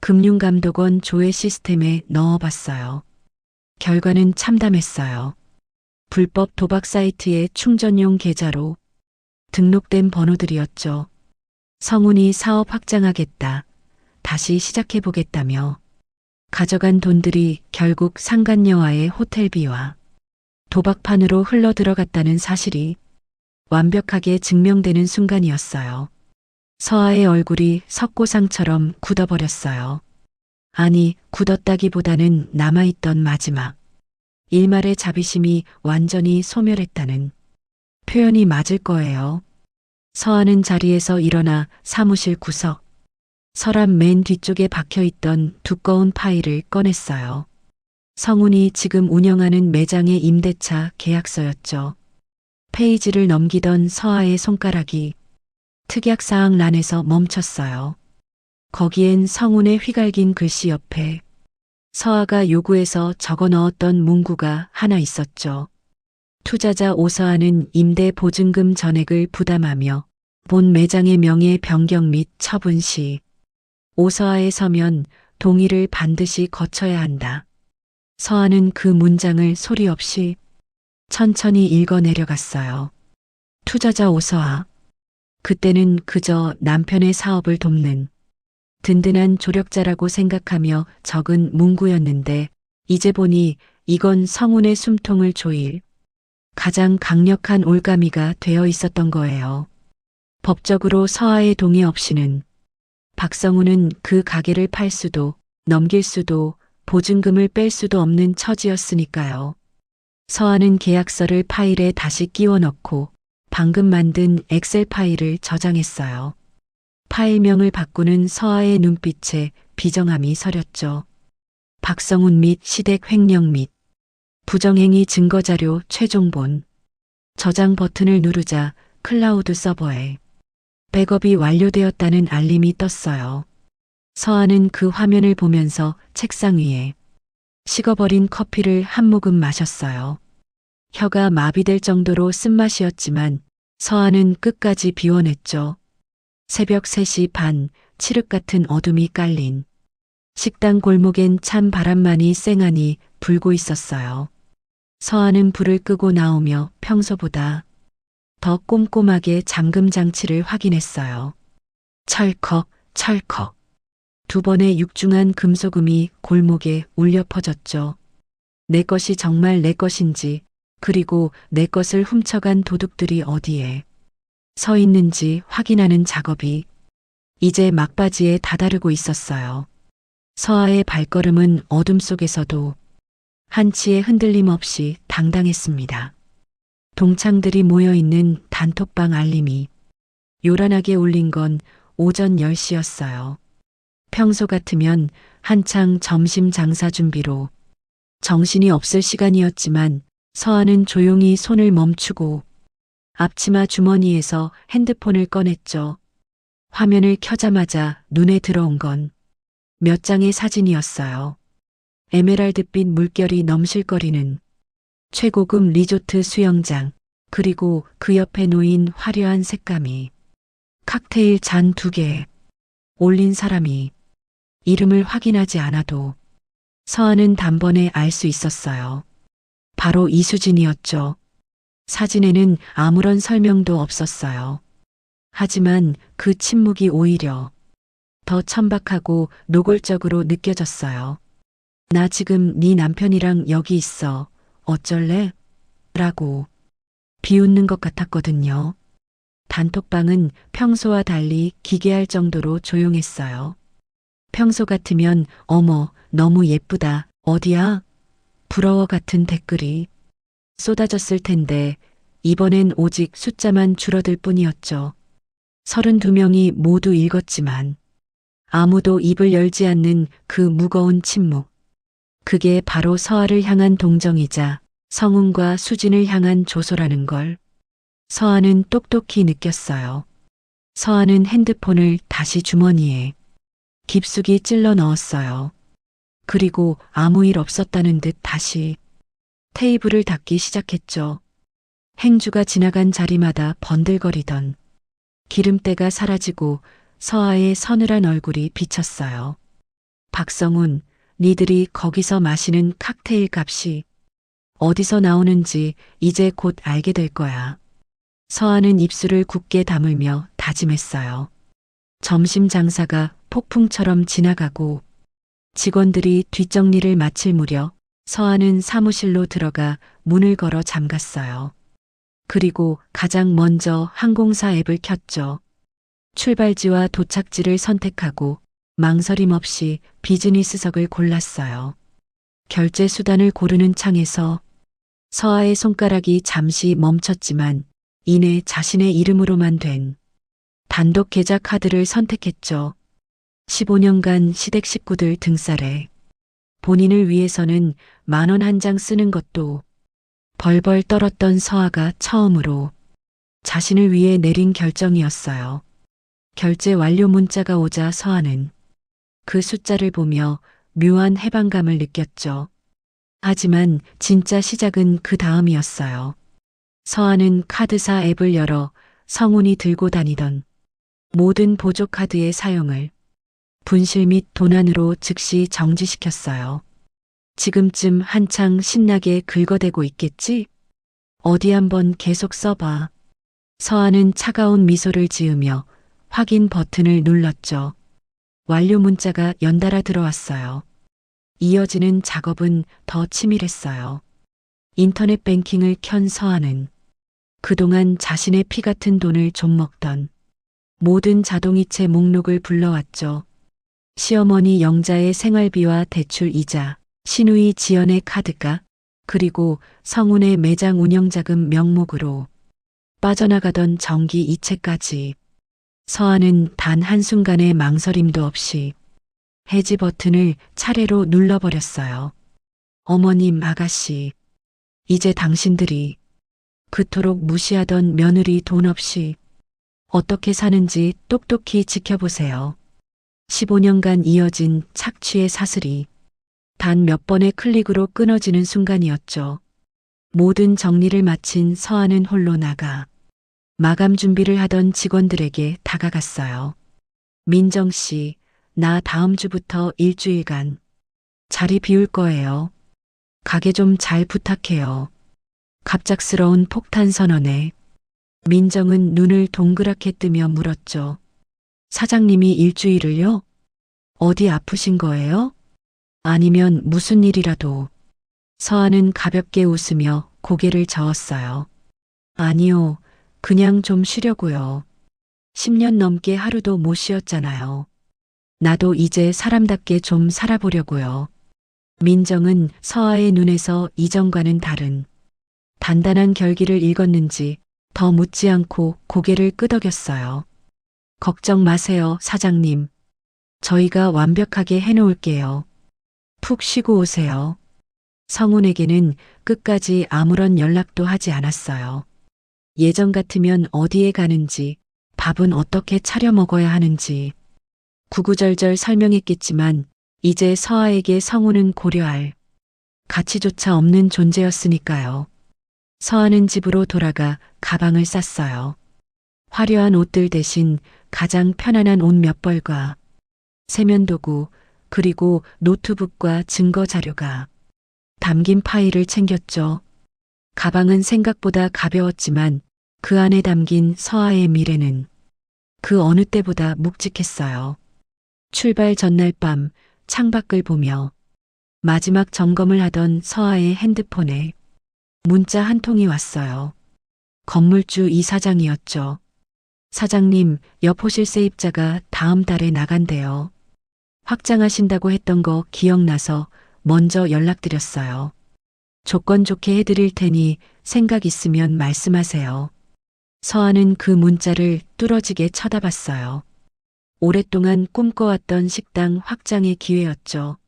금융감독원 조회 시스템에 넣어봤어요. 결과는 참담했어요. 불법 도박 사이트의 충전용 계좌로 등록된 번호들이었죠. 성훈이 사업 확장하겠다, 다시 시작해보겠다며 가져간 돈들이 결국 상간녀와의 호텔비와 도박판으로 흘러들어갔다는 사실이 완벽하게 증명되는 순간이었어요. 서아의 얼굴이 석고상처럼 굳어버렸어요. 아니, 굳었다기보다는 남아있던 마지막 일말의 자비심이 완전히 소멸했다는 표현이 맞을 거예요. 서아는 자리에서 일어나 사무실 구석, 서랍 맨 뒤쪽에 박혀있던 두꺼운 파일을 꺼냈어요. 성훈이 지금 운영하는 매장의 임대차 계약서였죠. 페이지를 넘기던 서아의 손가락이 특약사항 란에서 멈췄어요. 거기엔 성훈의 휘갈긴 글씨 옆에 서아가 요구해서 적어 넣었던 문구가 하나 있었죠. 투자자 오서아는 임대 보증금 전액을 부담하며 본 매장의 명예 변경 및 처분 시 오서아의 서면 동의를 반드시 거쳐야 한다. 서아는 그 문장을 소리 없이 천천히 읽어 내려갔어요. 투자자 오서아. 그때는 그저 남편의 사업을 돕는 든든한 조력자라고 생각하며 적은 문구였는데 이제 보니 이건 성훈의 숨통을 조일 가장 강력한 올가미가 되어 있었던 거예요. 법적으로 서아의 동의 없이는 박성훈은 그 가게를 팔 수도 넘길 수도 보증금을 뺄 수도 없는 처지였으니까요. 서아는 계약서를 파일에 다시 끼워 넣고 방금 만든 엑셀 파일을 저장했어요. 파일명을 바꾸는 서아의 눈빛에 비정함이 서렸죠. 박성훈 및 시댁 횡령 및 부정행위 증거자료 최종본. 저장 버튼을 누르자 클라우드 서버에 백업이 완료되었다는 알림이 떴어요. 서아는 그 화면을 보면서 책상 위에 식어버린 커피를 한 모금 마셨어요. 혀가 마비될 정도로 쓴맛이었지만 서아는 끝까지 비워냈죠. 새벽 3시 반, 칠흑 같은 어둠이 깔린 식당 골목엔 찬 바람만이 쌩하니 불고 있었어요. 서아는 불을 끄고 나오며 평소보다 더 꼼꼼하게 잠금 장치를 확인했어요. 철컥, 철컥. 두 번의 육중한 금소금이 골목에 울려 퍼졌죠. 내 것이 정말 내 것인지, 그리고 내 것을 훔쳐간 도둑들이 어디에 서 있는지 확인하는 작업이 이제 막바지에 다다르고 있었어요. 서아의 발걸음은 어둠 속에서도 한치의 흔들림 없이 당당했습니다. 동창들이 모여있는 단톡방 알림이 요란하게 울린 건 오전 10시였어요. 평소 같으면 한창 점심 장사 준비로 정신이 없을 시간이었지만 서아는 조용히 손을 멈추고 앞치마 주머니에서 핸드폰을 꺼냈죠. 화면을 켜자마자 눈에 들어온 건 몇 장의 사진이었어요. 에메랄드빛 물결이 넘실거리는 최고급 리조트 수영장, 그리고 그 옆에 놓인 화려한 색감이 칵테일 잔 2개. 올린 사람이 이름을 확인하지 않아도 서아는 단번에 알 수 있었어요. 바로 이수진이었죠. 사진에는 아무런 설명도 없었어요. 하지만 그 침묵이 오히려 더 천박하고 노골적으로 느껴졌어요. 나 지금 네 남편이랑 여기 있어. 어쩔래? 라고 비웃는 것 같았거든요. 단톡방은 평소와 달리 기괴할 정도로 조용했어요. 평소 같으면 어머, 너무 예쁘다. 어디야? 부러워 같은 댓글이 쏟아졌을 텐데 이번엔 오직 숫자만 줄어들 뿐이었죠. 32명이 모두 읽었지만 아무도 입을 열지 않는 그 무거운 침묵. 그게 바로 서아를 향한 동정이자 성훈과 수진을 향한 조소라는 걸 서아는 똑똑히 느꼈어요. 서아는 핸드폰을 다시 주머니에 깊숙이 찔러 넣었어요. 그리고 아무 일 없었다는 듯 다시 테이블을 닦기 시작했죠. 행주가 지나간 자리마다 번들거리던 기름때가 사라지고 서아의 서늘한 얼굴이 비쳤어요. 박성훈, 니들이 거기서 마시는 칵테일 값이 어디서 나오는지 이제 곧 알게 될 거야. 서아는 입술을 굳게 다물며 다짐했어요. 점심 장사가 폭풍처럼 지나가고 직원들이 뒷정리를 마칠 무렵 서아는 사무실로 들어가 문을 걸어 잠갔어요. 그리고 가장 먼저 항공사 앱을 켰죠. 출발지와 도착지를 선택하고 망설임 없이 비즈니스석을 골랐어요. 결제 수단을 고르는 창에서 서아의 손가락이 잠시 멈췄지만 이내 자신의 이름으로만 된 단독 계좌 카드를 선택했죠. 15년간 시댁 식구들 등살에 본인을 위해서는 10,000원 한 장 쓰는 것도 벌벌 떨었던 서아가 처음으로 자신을 위해 내린 결정이었어요. 결제 완료 문자가 오자 서아는 그 숫자를 보며 묘한 해방감을 느꼈죠. 하지만 진짜 시작은 그 다음이었어요. 서아는 카드사 앱을 열어 성훈이 들고 다니던 모든 보조 카드의 사용을 분실 및 도난으로 즉시 정지시켰어요. 지금쯤 한창 신나게 긁어대고 있겠지? 어디 한번 계속 써봐. 서아는 차가운 미소를 지으며 확인 버튼을 눌렀죠. 완료 문자가 연달아 들어왔어요. 이어지는 작업은 더 치밀했어요. 인터넷 뱅킹을 켠 서아는 그동안 자신의 피 같은 돈을 좀먹던 모든 자동이체 목록을 불러왔죠. 시어머니 영자의 생활비와 대출 이자, 시누이 지연의 카드가, 그리고 성훈의 매장 운영자금 명목으로 빠져나가던 정기 이체까지. 서아는 단 한순간의 망설임도 없이 해지 버튼을 차례로 눌러버렸어요. 어머님, 아가씨, 이제 당신들이 그토록 무시하던 며느리 돈 없이 어떻게 사는지 똑똑히 지켜보세요. 15년간 이어진 착취의 사슬이 단 몇 번의 클릭으로 끊어지는 순간이었죠. 모든 정리를 마친 서아는 홀로 나가 마감 준비를 하던 직원들에게 다가갔어요. 민정 씨, 나 다음 주부터 일주일간 자리 비울 거예요. 가게 좀 잘 부탁해요. 갑작스러운 폭탄 선언에 민정은 눈을 동그랗게 뜨며 물었죠. 사장님이 일주일을요? 어디 아프신 거예요? 아니면 무슨 일이라도. 서아는 가볍게 웃으며 고개를 저었어요. 아니요, 그냥 좀 쉬려고요. 10년 넘게 하루도 못 쉬었잖아요. 나도 이제 사람답게 좀 살아보려고요. 민정은 서아의 눈에서 이전과는 다른 단단한 결기를 읽었는지 더 묻지 않고 고개를 끄덕였어요. 걱정 마세요, 사장님. 저희가 완벽하게 해놓을게요. 푹 쉬고 오세요. 성훈에게는 끝까지 아무런 연락도 하지 않았어요. 예전 같으면 어디에 가는지, 밥은 어떻게 차려 먹어야 하는지 구구절절 설명했겠지만 이제 서아에게 성훈은 고려할 가치조차 없는 존재였으니까요. 서아는 집으로 돌아가 가방을 쌌어요. 화려한 옷들 대신 가장 편안한 옷 몇 벌과 세면도구, 그리고 노트북과 증거 자료가 담긴 파일을 챙겼죠. 가방은 생각보다 가벼웠지만 그 안에 담긴 서아의 미래는 그 어느 때보다 묵직했어요. 출발 전날 밤 창밖을 보며 마지막 점검을 하던 서아의 핸드폰에 문자 한 통이 왔어요. 건물주 이 사장이었죠. 사장님, 여포실 세입자가 다음 달에 나간대요. 확장하신다고 했던 거 기억나서 먼저 연락드렸어요. 조건 좋게 해드릴 테니 생각 있으면 말씀하세요. 서아는 그 문자를 뚫어지게 쳐다봤어요. 오랫동안 꿈꿔왔던 식당 확장의 기회였죠.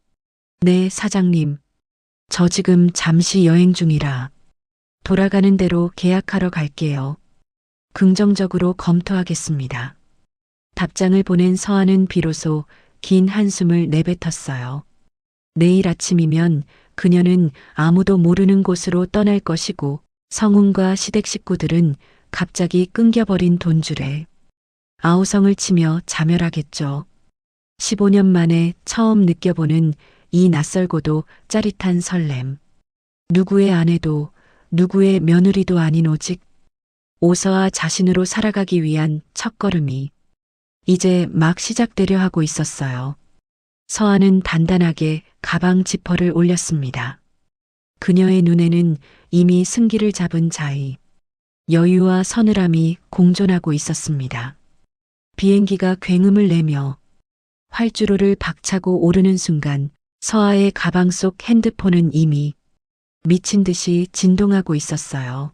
네, 사장님. 저 지금 잠시 여행 중이라 돌아가는 대로 계약하러 갈게요. 긍정적으로 검토하겠습니다. 답장을 보낸 서아는 비로소 긴 한숨을 내뱉었어요. 내일 아침이면 그녀는 아무도 모르는 곳으로 떠날 것이고 성훈과 시댁 식구들은 갑자기 끊겨버린 돈줄에 아우성을 치며 자멸하겠죠. 15년 만에 처음 느껴보는 이 낯설고도 짜릿한 설렘. 누구의 아내도 누구의 며느리도 아닌 오직 오서아 자신으로 살아가기 위한 첫걸음이 이제 막 시작되려 하고 있었어요. 서아는 단단하게 가방 지퍼를 올렸습니다. 그녀의 눈에는 이미 승기를 잡은 자의, 여유와 서늘함이 공존하고 있었습니다. 비행기가 굉음을 내며 활주로를 박차고 오르는 순간 서아의 가방 속 핸드폰은 이미 미친 듯이 진동하고 있었어요.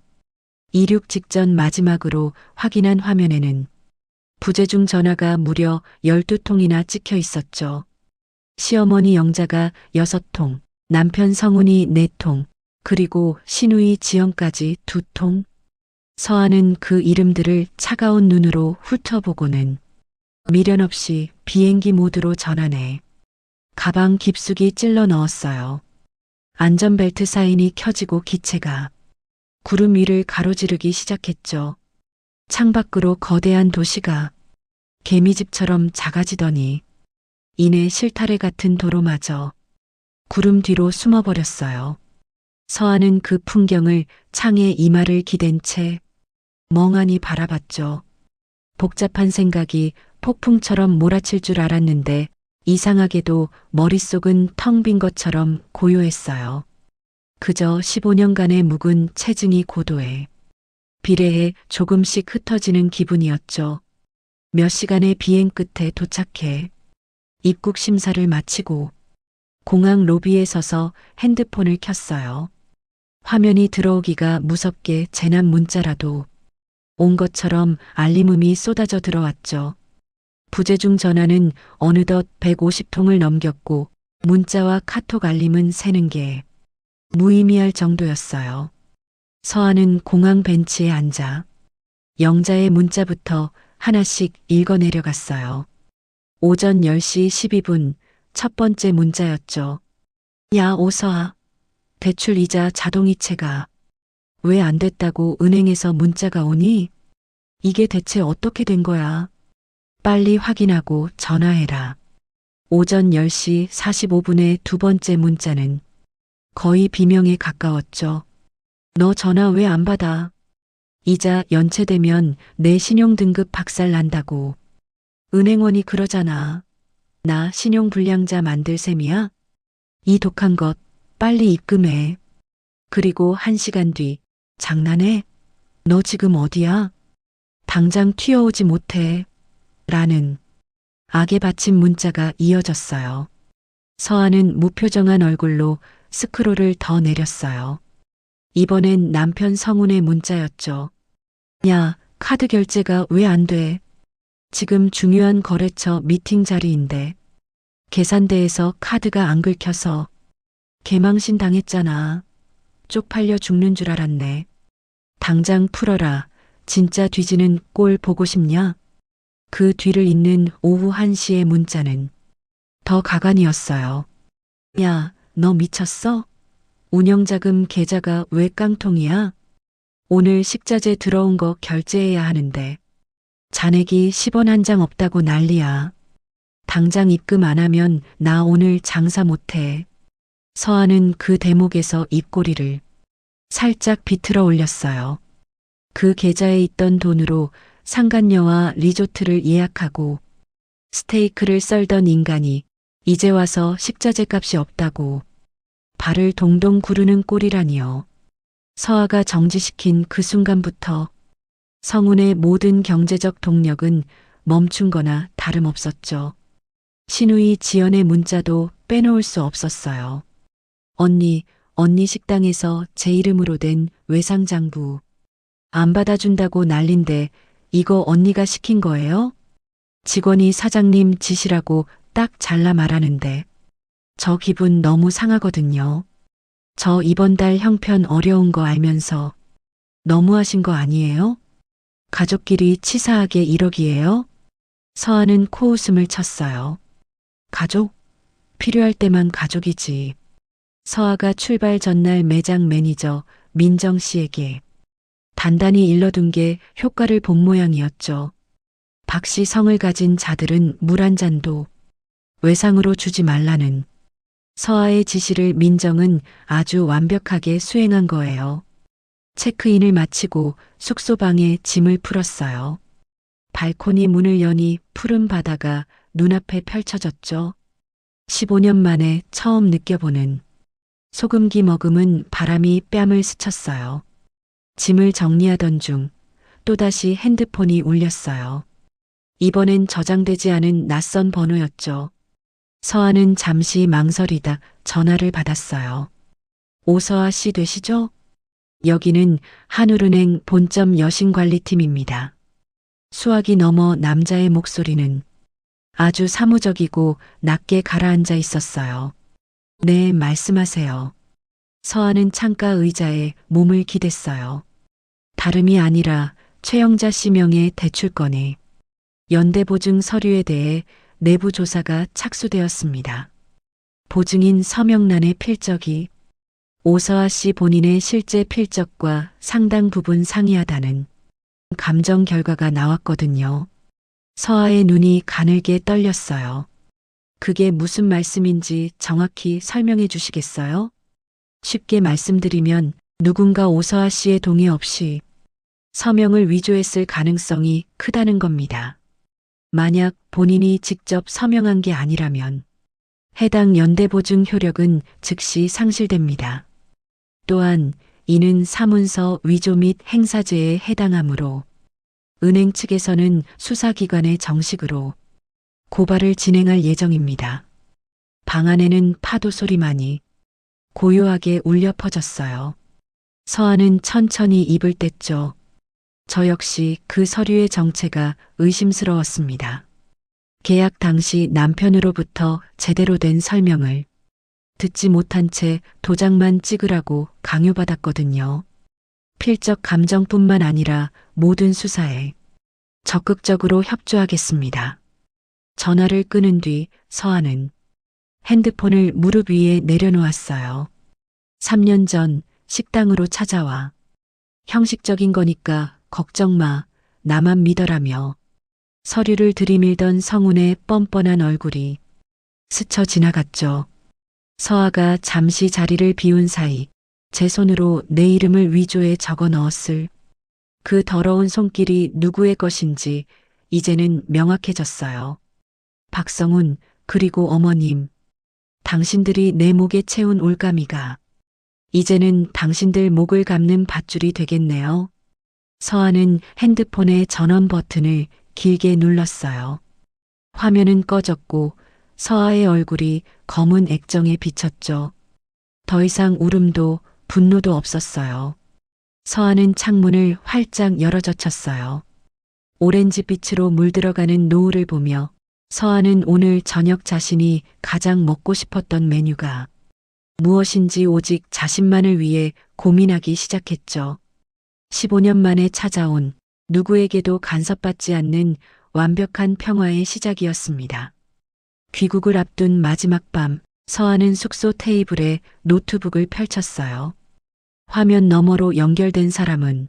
이륙 직전 마지막으로 확인한 화면에는 부재중 전화가 무려 12통이나 찍혀 있었죠. 시어머니 영자가 6통, 남편 성훈이 4통, 그리고 시누이 지연까지 2통. 서아는 그 이름들을 차가운 눈으로 훑어보고는 미련 없이 비행기 모드로 전환해 가방 깊숙이 찔러 넣었어요. 안전벨트 사인이 켜지고 기체가 구름 위를 가로지르기 시작했죠. 창밖으로 거대한 도시가 개미집처럼 작아지더니 이내 실타래 같은 도로마저 구름 뒤로 숨어버렸어요. 서아는 그 풍경을 창에 이마를 기댄 채 멍하니 바라봤죠. 복잡한 생각이 폭풍처럼 몰아칠 줄 알았는데 이상하게도 머릿속은 텅 빈 것처럼 고요했어요. 그저 15년간의 묵은 체증이 고도에 비례해 조금씩 흩어지는 기분이었죠. 몇 시간의 비행 끝에 도착해 입국 심사를 마치고 공항 로비에 서서 핸드폰을 켰어요. 화면이 들어오기가 무섭게 재난 문자라도 온 것처럼 알림음이 쏟아져 들어왔죠. 부재중 전화는 어느덧 150통을 넘겼고 문자와 카톡 알림은 새는 게 무의미할 정도였어요. 서아는 공항 벤치에 앉아 영자의 문자부터 하나씩 읽어내려갔어요. 오전 10시 12분 첫 번째 문자였죠. 야, 오서아. 대출 이자 자동이체가 왜 안 됐다고 은행에서 문자가 오니? 이게 대체 어떻게 된 거야? 빨리 확인하고 전화해라. 오전 10시 45분의 두 번째 문자는 거의 비명에 가까웠죠. 너 전화 왜 안 받아? 이자 연체되면 내 신용등급 박살난다고. 은행원이 그러잖아. 나 신용불량자 만들 셈이야? 이 독한 것 빨리 입금해. 그리고 1시간 뒤 장난해? 너 지금 어디야? 당장 튀어오지 못해. 라는 악에 받친 문자가 이어졌어요. 서아는 무표정한 얼굴로 스크롤을 더 내렸어요. 이번엔 남편 성훈의 문자였죠. 야, 카드 결제가 왜 안 돼? 지금 중요한 거래처 미팅 자리인데 계산대에서 카드가 안 긁혀서 개망신 당했잖아. 쪽팔려 죽는 줄 알았네. 당장 풀어라. 진짜 뒤지는 꼴 보고 싶냐? 그 뒤를 잇는 오후 1시의 문자는 더 가관이었어요. 야, 너 미쳤어? 운영자금 계좌가 왜 깡통이야? 오늘 식자재 들어온 거 결제해야 하는데 잔액이 10원 한 장 없다고 난리야. 당장 입금 안 하면 나 오늘 장사 못해. 서아는 그 대목에서 입꼬리를 살짝 비틀어 올렸어요. 그 계좌에 있던 돈으로 상간녀와 리조트를 예약하고 스테이크를 썰던 인간이 이제 와서 식자재 값이 없다고 발을 동동 구르는 꼴이라니요. 서아가 정지시킨 그 순간부터 성운의 모든 경제적 동력은 멈춘 거나 다름없었죠. 신우이 지연의 문자도 빼놓을 수 없었어요. 언니 식당에서 제 이름으로 된 외상장부 안 받아준다고 난린데 이거 언니가 시킨 거예요? 직원이 사장님 지시라고 딱 잘라 말하는데 저 기분 너무 상하거든요. 저 이번 달 형편 어려운 거 알면서 너무하신 거 아니에요? 가족끼리 치사하게 이러기에요? 서아는 코웃음을 쳤어요. 가족? 필요할 때만 가족이지. 서아가 출발 전날 매장 매니저 민정 씨에게 단단히 일러둔 게 효과를 본 모양이었죠. 박 씨 성을 가진 자들은 물 한 잔도 외상으로 주지 말라는 서아의 지시를 민정은 아주 완벽하게 수행한 거예요. 체크인을 마치고 숙소방에 짐을 풀었어요. 발코니 문을 여니 푸른 바다가 눈앞에 펼쳐졌죠. 15년 만에 처음 느껴보는 소금기 머금은 바람이 뺨을 스쳤어요. 짐을 정리하던 중 또다시 핸드폰이 울렸어요. 이번엔 저장되지 않은 낯선 번호였죠. 서아는 잠시 망설이다 전화를 받았어요. 오서아 씨 되시죠? 여기는 한울은행 본점 여신관리팀입니다. 수화기 넘어 남자의 목소리는 아주 사무적이고 낮게 가라앉아 있었어요. 네, 말씀하세요. 서아는 창가 의자에 몸을 기댔어요. 다름이 아니라 최영자 씨 명의 대출건에 연대보증 서류에 대해 내부 조사가 착수되었습니다. 보증인 서명란의 필적이 오서아 씨 본인의 실제 필적과 상당 부분 상이하다는 감정 결과가 나왔거든요. 서아의 눈이 가늘게 떨렸어요. 그게 무슨 말씀인지 정확히 설명해 주시겠어요? 쉽게 말씀드리면 누군가 오서아 씨의 동의 없이 서명을 위조했을 가능성이 크다는 겁니다. 만약 본인이 직접 서명한 게 아니라면 해당 연대보증 효력은 즉시 상실됩니다. 또한 이는 사문서 위조 및 행사죄에 해당하므로 은행 측에서는 수사기관에 정식으로 고발을 진행할 예정입니다. 방 안에는 파도 소리만이 고요하게 울려 퍼졌어요. 서아는 천천히 입을 뗐죠. 저 역시 그 서류의 정체가 의심스러웠습니다. 계약 당시 남편으로부터 제대로 된 설명을 듣지 못한 채 도장만 찍으라고 강요받았거든요. 필적 감정뿐만 아니라 모든 수사에 적극적으로 협조하겠습니다. 전화를 끊은 뒤 서아는 핸드폰을 무릎 위에 내려놓았어요. 3년 전 식당으로 찾아와 형식적인 거니까 걱정 마, 나만 믿어라며 서류를 들이밀던 성운의 뻔뻔한 얼굴이 스쳐 지나갔죠. 서아가 잠시 자리를 비운 사이 제 손으로 내 이름을 위조에 적어 넣었을 그 더러운 손길이 누구의 것인지 이제는 명확해졌어요. 박성운, 그리고 어머님. 당신들이 내 목에 채운 올가미가 이제는 당신들 목을 감는 밧줄이 되겠네요. 서아는 핸드폰의 전원 버튼을 길게 눌렀어요. 화면은 꺼졌고 서아의 얼굴이 검은 액정에 비쳤죠. 더 이상 울음도 분노도 없었어요. 서아는 창문을 활짝 열어젖혔어요. 오렌지빛으로 물들어가는 노을을 보며 서아는 오늘 저녁 자신이 가장 먹고 싶었던 메뉴가 무엇인지 오직 자신만을 위해 고민하기 시작했죠. 15년 만에 찾아온 누구에게도 간섭받지 않는 완벽한 평화의 시작이었습니다. 귀국을 앞둔 마지막 밤, 서아는 숙소 테이블에 노트북을 펼쳤어요. 화면 너머로 연결된 사람은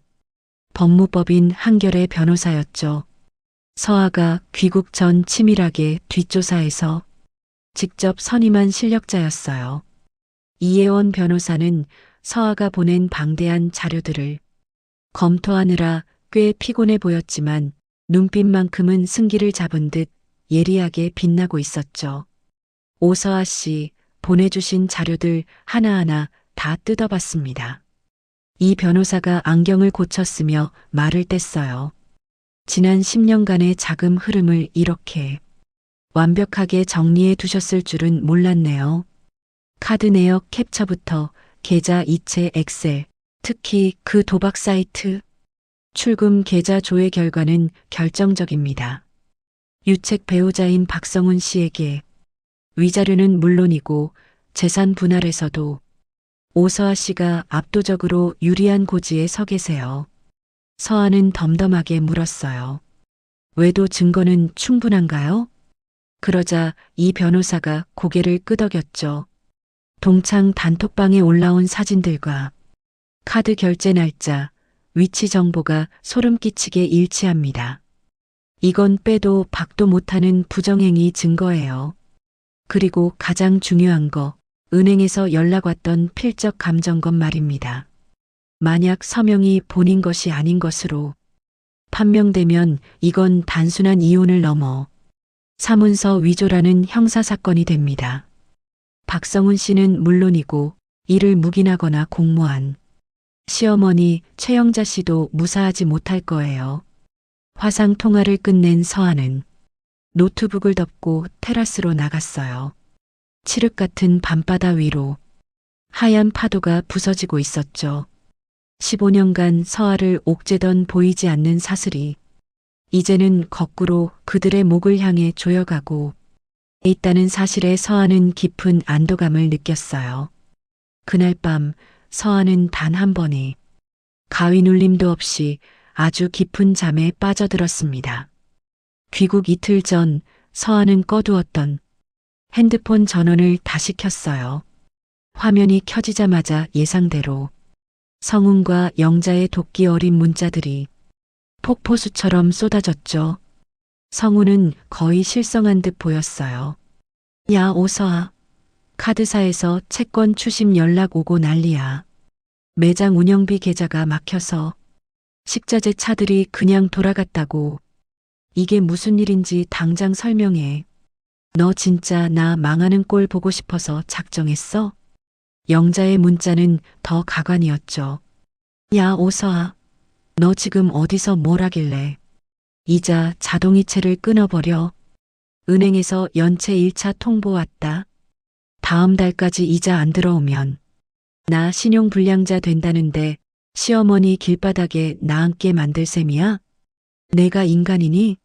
법무법인 한결의 변호사였죠. 서아가 귀국 전 치밀하게 뒷조사해서 직접 선임한 실력자였어요. 이혜원 변호사는 서아가 보낸 방대한 자료들을 검토하느라 꽤 피곤해 보였지만 눈빛만큼은 승기를 잡은 듯 예리하게 빛나고 있었죠. 오서아 씨, 보내주신 자료들 하나하나 다 뜯어봤습니다. 이 변호사가 안경을 고쳤으며 말을 뗐어요. 지난 10년간의 자금 흐름을 이렇게 완벽하게 정리해 두셨을 줄은 몰랐네요. 카드 내역 캡처부터 계좌 이체 엑셀, 특히 그 도박 사이트 출금 계좌 조회 결과는 결정적입니다. 유책 배우자인 박성훈 씨에게 위자료는 물론이고 재산 분할에서도 오서아 씨가 압도적으로 유리한 고지에 서 계세요. 서아는 덤덤하게 물었어요. 외도 증거는 충분한가요? 그러자 이 변호사가 고개를 끄덕였죠. 동창 단톡방에 올라온 사진들과 카드 결제 날짜, 위치 정보가 소름 끼치게 일치합니다. 이건 빼도 박도 못하는 부정행위 증거예요. 그리고 가장 중요한 거, 은행에서 연락 왔던 필적 감정건 말입니다. 만약 서명이 본인 것이 아닌 것으로 판명되면 이건 단순한 이혼을 넘어 사문서 위조라는 형사사건이 됩니다. 박성훈 씨는 물론이고 이를 묵인하거나 공모한 시어머니 최영자 씨도 무사하지 못할 거예요. 화상 통화를 끝낸 서아는 노트북을 덮고 테라스로 나갔어요. 칠흑 같은 밤바다 위로 하얀 파도가 부서지고 있었죠. 15년간 서아를 옥죄던 보이지 않는 사슬이 이제는 거꾸로 그들의 목을 향해 조여가고 있다는 사실에 서아는 깊은 안도감을 느꼈어요. 그날 밤 서아는 단 한 번의 가위 눌림도 없이 아주 깊은 잠에 빠져들었습니다. 귀국 이틀 전 서아는 꺼두었던 핸드폰 전원을 다시 켰어요. 화면이 켜지자마자 예상대로 성훈과 영자의 도끼 어린 문자들이 폭포수처럼 쏟아졌죠. 성훈은 거의 실성한 듯 보였어요. 야, 오서아. 카드사에서 채권 추심 연락 오고 난리야. 매장 운영비 계좌가 막혀서 식자재 차들이 그냥 돌아갔다고. 이게 무슨 일인지 당장 설명해. 너 진짜 나 망하는 꼴 보고 싶어서 작정했어? 영자의 문자는 더 가관이었죠. 야, 오서아. 너 지금 어디서 뭘 하길래? 이자 자동이체를 끊어버려. 은행에서 연체 1차 통보 왔다. 다음 달까지 이자 안 들어오면 나 신용불량자 된다는데 시어머니 길바닥에 나 앉게 만들 셈이야? 내가 인간이니?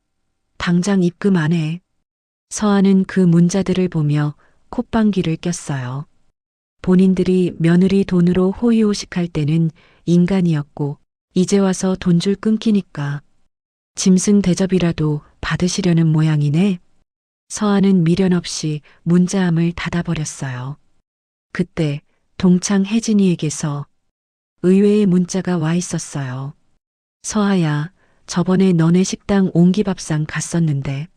당장 입금 안 해. 서아는 그 문자들을 보며 콧방귀를 꼈어요. 본인들이 며느리 돈으로 호의호식할 때는 인간이었고 이제 와서 돈줄 끊기니까 짐승 대접이라도 받으시려는 모양이네. 서아는 미련 없이 문자함을 닫아버렸어요. 그때 동창 혜진이에게서 의외의 문자가 와 있었어요. 서아야, 저번에 너네 식당 옹기밥상 갔었는데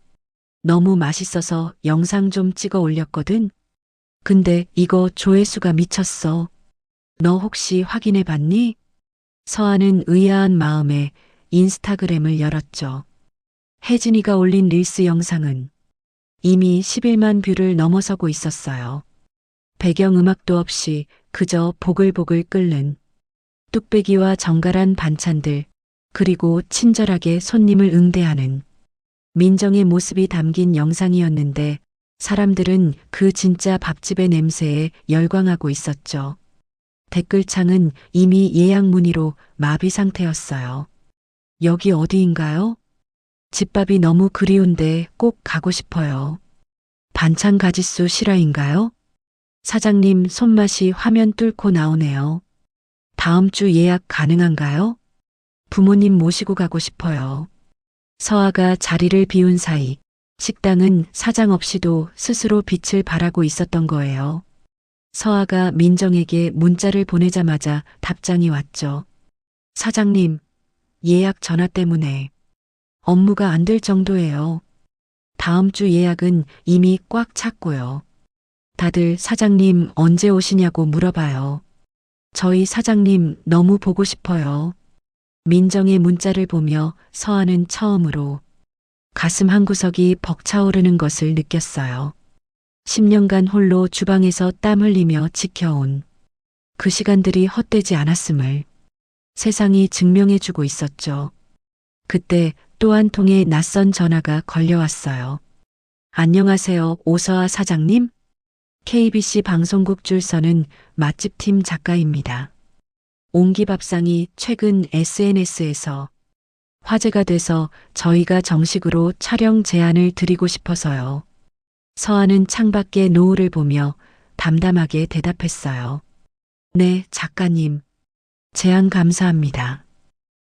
너무 맛있어서 영상 좀 찍어 올렸거든? 근데 이거 조회수가 미쳤어. 너 혹시 확인해 봤니? 서아는 의아한 마음에 인스타그램을 열었죠. 혜진이가 올린 릴스 영상은 이미 11만 뷰를 넘어서고 있었어요. 배경음악도 없이 그저 보글보글 끓는 뚝배기와 정갈한 반찬들, 그리고 친절하게 손님을 응대하는 민정의 모습이 담긴 영상이었는데 사람들은 그 진짜 밥집의 냄새에 열광하고 있었죠. 댓글창은 이미 예약 문의로 마비 상태였어요. 여기 어디인가요? 집밥이 너무 그리운데 꼭 가고 싶어요. 반찬 가짓수 실화인가요? 사장님 손맛이 화면 뚫고 나오네요. 다음 주 예약 가능한가요? 부모님 모시고 가고 싶어요. 서아가 자리를 비운 사이 식당은 사장 없이도 스스로 빛을 발하고 있었던 거예요. 서아가 민정에게 문자를 보내자마자 답장이 왔죠. 사장님, 예약 전화 때문에 업무가 안 될 정도예요. 다음 주 예약은 이미 꽉 찼고요. 다들 사장님 언제 오시냐고 물어봐요. 저희 사장님 너무 보고 싶어요. 민정의 문자를 보며 서아는 처음으로 가슴 한구석이 벅차오르는 것을 느꼈어요. 10년간 홀로 주방에서 땀 흘리며 지켜온 그 시간들이 헛되지 않았음을 세상이 증명해주고 있었죠. 그때 또 한 통의 낯선 전화가 걸려왔어요. 안녕하세요, 오서아 사장님? KBC 방송국 줄 서는 맛집팀 작가입니다. 옹기밥상이 최근 SNS에서 화제가 돼서 저희가 정식으로 촬영 제안을 드리고 싶어서요. 서아는 창밖의 노을을 보며 담담하게 대답했어요. 네, 작가님. 제안 감사합니다.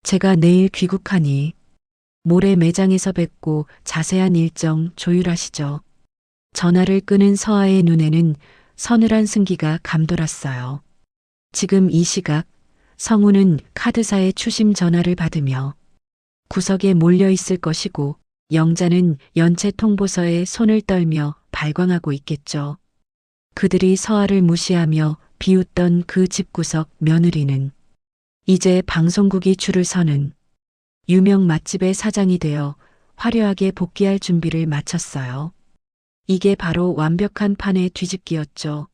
제가 내일 귀국하니 모레 매장에서 뵙고 자세한 일정 조율하시죠. 전화를 끄는 서아의 눈에는 서늘한 승기가 감돌았어요. 지금 이 시각 성우는 카드사의 추심 전화를 받으며 구석에 몰려 있을 것이고 영자는 연체 통보서에 손을 떨며 발광하고 있겠죠. 그들이 서아를 무시하며 비웃던 그 집구석 며느리는 이제 방송국이 줄을 서는 유명 맛집의 사장이 되어 화려하게 복귀할 준비를 마쳤어요. 이게 바로 완벽한 판의 뒤집기였죠.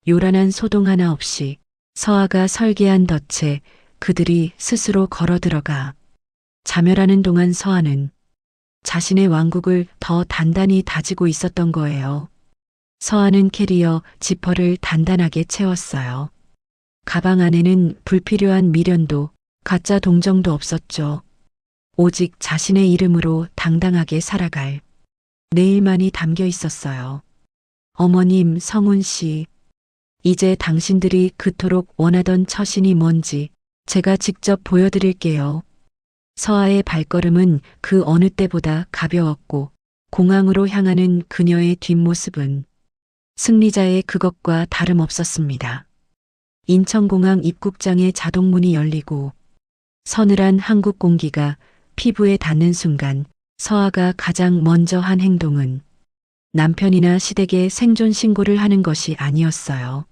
요란한 소동 하나 없이 서아가 설계한 덫에 그들이 스스로 걸어 들어가 자멸하는 동안 서아는 자신의 왕국을 더 단단히 다지고 있었던 거예요. 서아는 캐리어 지퍼를 단단하게 채웠어요. 가방 안에는 불필요한 미련도 가짜 동정도 없었죠. 오직 자신의 이름으로 당당하게 살아갈 내일만이 담겨 있었어요. 어머님 성훈 씨, 이제 당신들이 그토록 원하던 처신이 뭔지 제가 직접 보여드릴게요. 서아의 발걸음은 그 어느 때보다 가벼웠고 공항으로 향하는 그녀의 뒷모습은 승리자의 그것과 다름없었습니다. 인천공항 입국장의 자동문이 열리고 서늘한 한국 공기가 피부에 닿는 순간 서아가 가장 먼저 한 행동은 남편이나 시댁에 생존 신고를 하는 것이 아니었어요.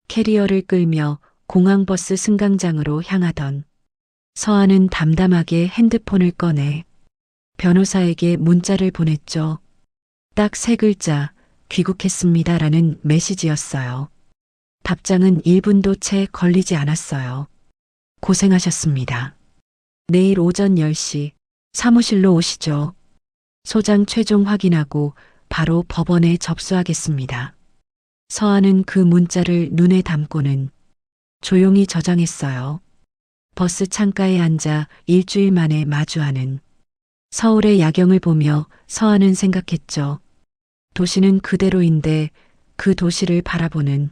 캐리어를 끌며 공항버스 승강장으로 향하던 서아는 담담하게 핸드폰을 꺼내 변호사에게 문자를 보냈죠. 딱 3글자, 귀국했습니다라는 메시지였어요. 답장은 1분도 채 걸리지 않았어요. 고생하셨습니다. 내일 오전 10시 사무실로 오시죠. 소장 최종 확인하고 바로 법원에 접수하겠습니다. 서아는 그 문자를 눈에 담고는 조용히 저장했어요. 버스 창가에 앉아 일주일 만에 마주하는 서울의 야경을 보며 서아는 생각했죠. 도시는 그대로인데 그 도시를 바라보는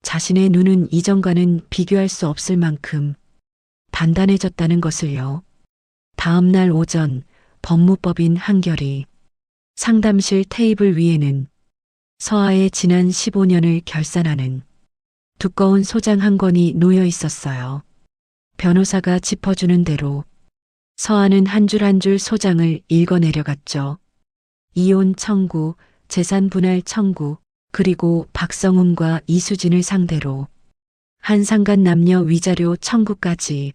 자신의 눈은 이전과는 비교할 수 없을 만큼 단단해졌다는 것을요. 다음 날 오전 법무법인 한결이 상담실 테이블 위에는 서아의 지난 15년을 결산하는 두꺼운 소장 한 권이 놓여 있었어요. 변호사가 짚어주는 대로 서아는 한 줄 한 줄 소장을 읽어내려갔죠. 이혼 청구, 재산 분할 청구, 그리고 박성훈과 이수진을 상대로 한상간 남녀 위자료 청구까지.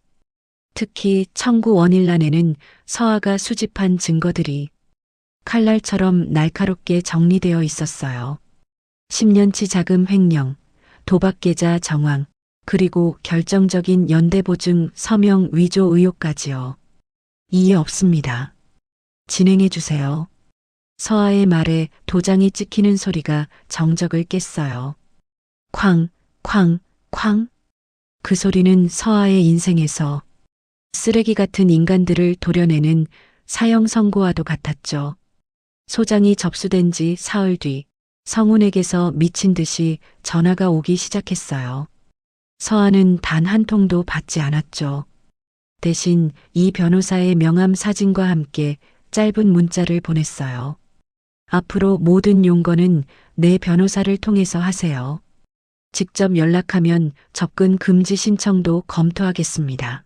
특히 청구 원일란에는 서아가 수집한 증거들이 칼날처럼 날카롭게 정리되어 있었어요. 10년치 자금 횡령, 도박 계좌 정황, 그리고 결정적인 연대보증 서명 위조 의혹까지요. 이해 없습니다. 진행해 주세요. 서아의 말에 도장이 찍히는 소리가 정적을 깼어요. 쾅, 쾅, 쾅. 그 소리는 서아의 인생에서 쓰레기 같은 인간들을 도려내는 사형 선고와도 같았죠. 소장이 접수된 지 사흘 뒤 성훈에게서 미친 듯이 전화가 오기 시작했어요. 서아는 단 한 통도 받지 않았죠. 대신 이 변호사의 명함 사진과 함께 짧은 문자를 보냈어요. 앞으로 모든 용건은 내 변호사를 통해서 하세요. 직접 연락하면 접근 금지 신청도 검토하겠습니다.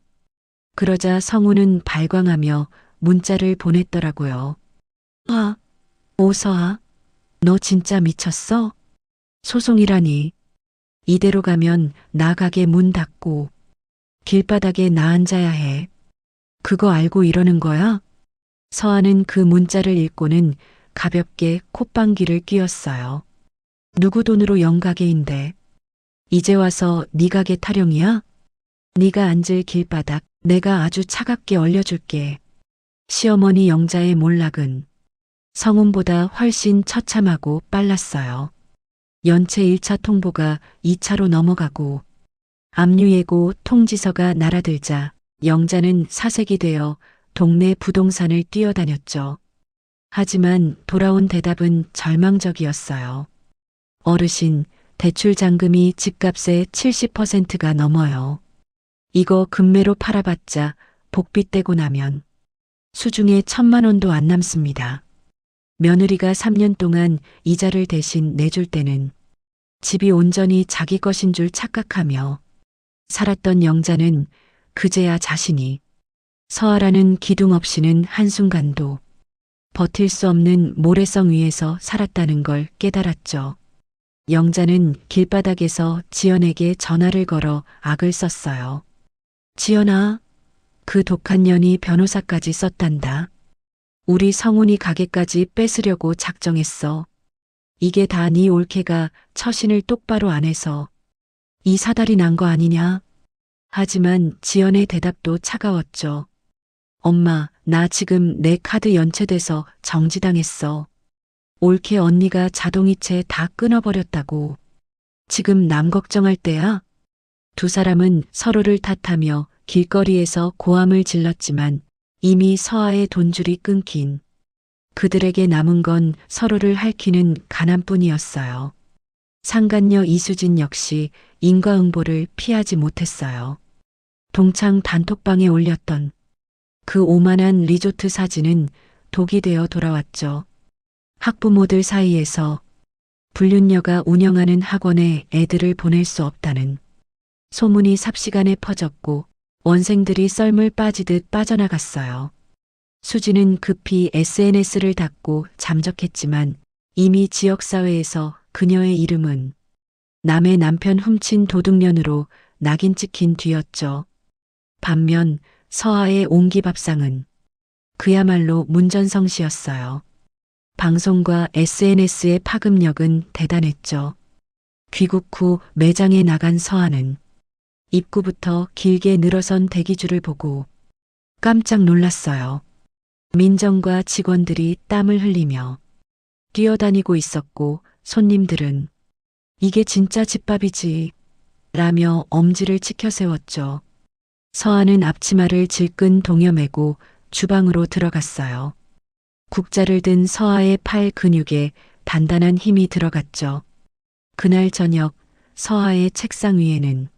그러자 성우는 발광하며 문자를 보냈더라고요. 아, 오서아, 너 진짜 미쳤어? 소송이라니. 이대로 가면 나 가게 문 닫고 길바닥에 나 앉아야 해. 그거 알고 이러는 거야? 서아는 그 문자를 읽고는 가볍게 콧방귀를 뀌었어요. 누구 돈으로 영가게인데. 이제 와서 네 가게 타령이야? 네가 앉을 길바닥 내가 아주 차갑게 얼려줄게. 시어머니 영자의 몰락은 성운보다 훨씬 처참하고 빨랐어요. 연체 1차 통보가 2차로 넘어가고 압류예고 통지서가 날아들자 영자는 사색이 되어 동네 부동산을 뛰어다녔죠. 하지만 돌아온 대답은 절망적이었어요. 어르신, 대출 잔금이 집값의 70%가 넘어요. 이거 금매로 팔아봤자 복비 떼고 나면 수중에 1,000만 원도 안 남습니다. 며느리가 3년 동안 이자를 대신 내줄 때는 집이 온전히 자기 것인 줄 착각하며 살았던 영자는 그제야 자신이 서아라는 기둥 없이는 한순간도 버틸 수 없는 모래성 위에서 살았다는 걸 깨달았죠. 영자는 길바닥에서 지연에게 전화를 걸어 악을 썼어요. 지연아, 그 독한 년이 변호사까지 썼단다. 우리 성훈이 가게까지 뺏으려고 작정했어. 이게 다 네 올케가 처신을 똑바로 안 해서 이 사달이 난 거 아니냐? 하지만 지연의 대답도 차가웠죠. 엄마, 나 지금 내 카드 연체돼서 정지당했어. 올케 언니가 자동이체 다 끊어버렸다고. 지금 남 걱정할 때야? 두 사람은 서로를 탓하며 길거리에서 고함을 질렀지만 이미 서아의 돈줄이 끊긴 그들에게 남은 건 서로를 핥히는 가난뿐이었어요. 상간녀 이수진 역시 인과응보를 피하지 못했어요. 동창 단톡방에 올렸던 그 오만한 리조트 사진은 독이 되어 돌아왔죠. 학부모들 사이에서 불륜녀가 운영하는 학원에 애들을 보낼 수 없다는 소문이 삽시간에 퍼졌고 원생들이 썰물 빠지듯 빠져나갔어요. 수지는 급히 SNS를 닫고 잠적했지만 이미 지역사회에서 그녀의 이름은 남의 남편 훔친 도둑년으로 낙인 찍힌 뒤였죠. 반면 서아의 옹기밥상은 그야말로 문전성시였어요. 방송과 SNS의 파급력은 대단했죠. 귀국 후 매장에 나간 서아는 입구부터 길게 늘어선 대기줄을 보고 깜짝 놀랐어요. 민정과 직원들이 땀을 흘리며 뛰어다니고 있었고 손님들은 이게 진짜 집밥이지 라며 엄지를 치켜 세웠죠. 서아는 앞치마를 질끈 동여매고 주방으로 들어갔어요. 국자를 든 서아의 팔 근육에 단단한 힘이 들어갔죠. 그날 저녁 서아의 책상 위에는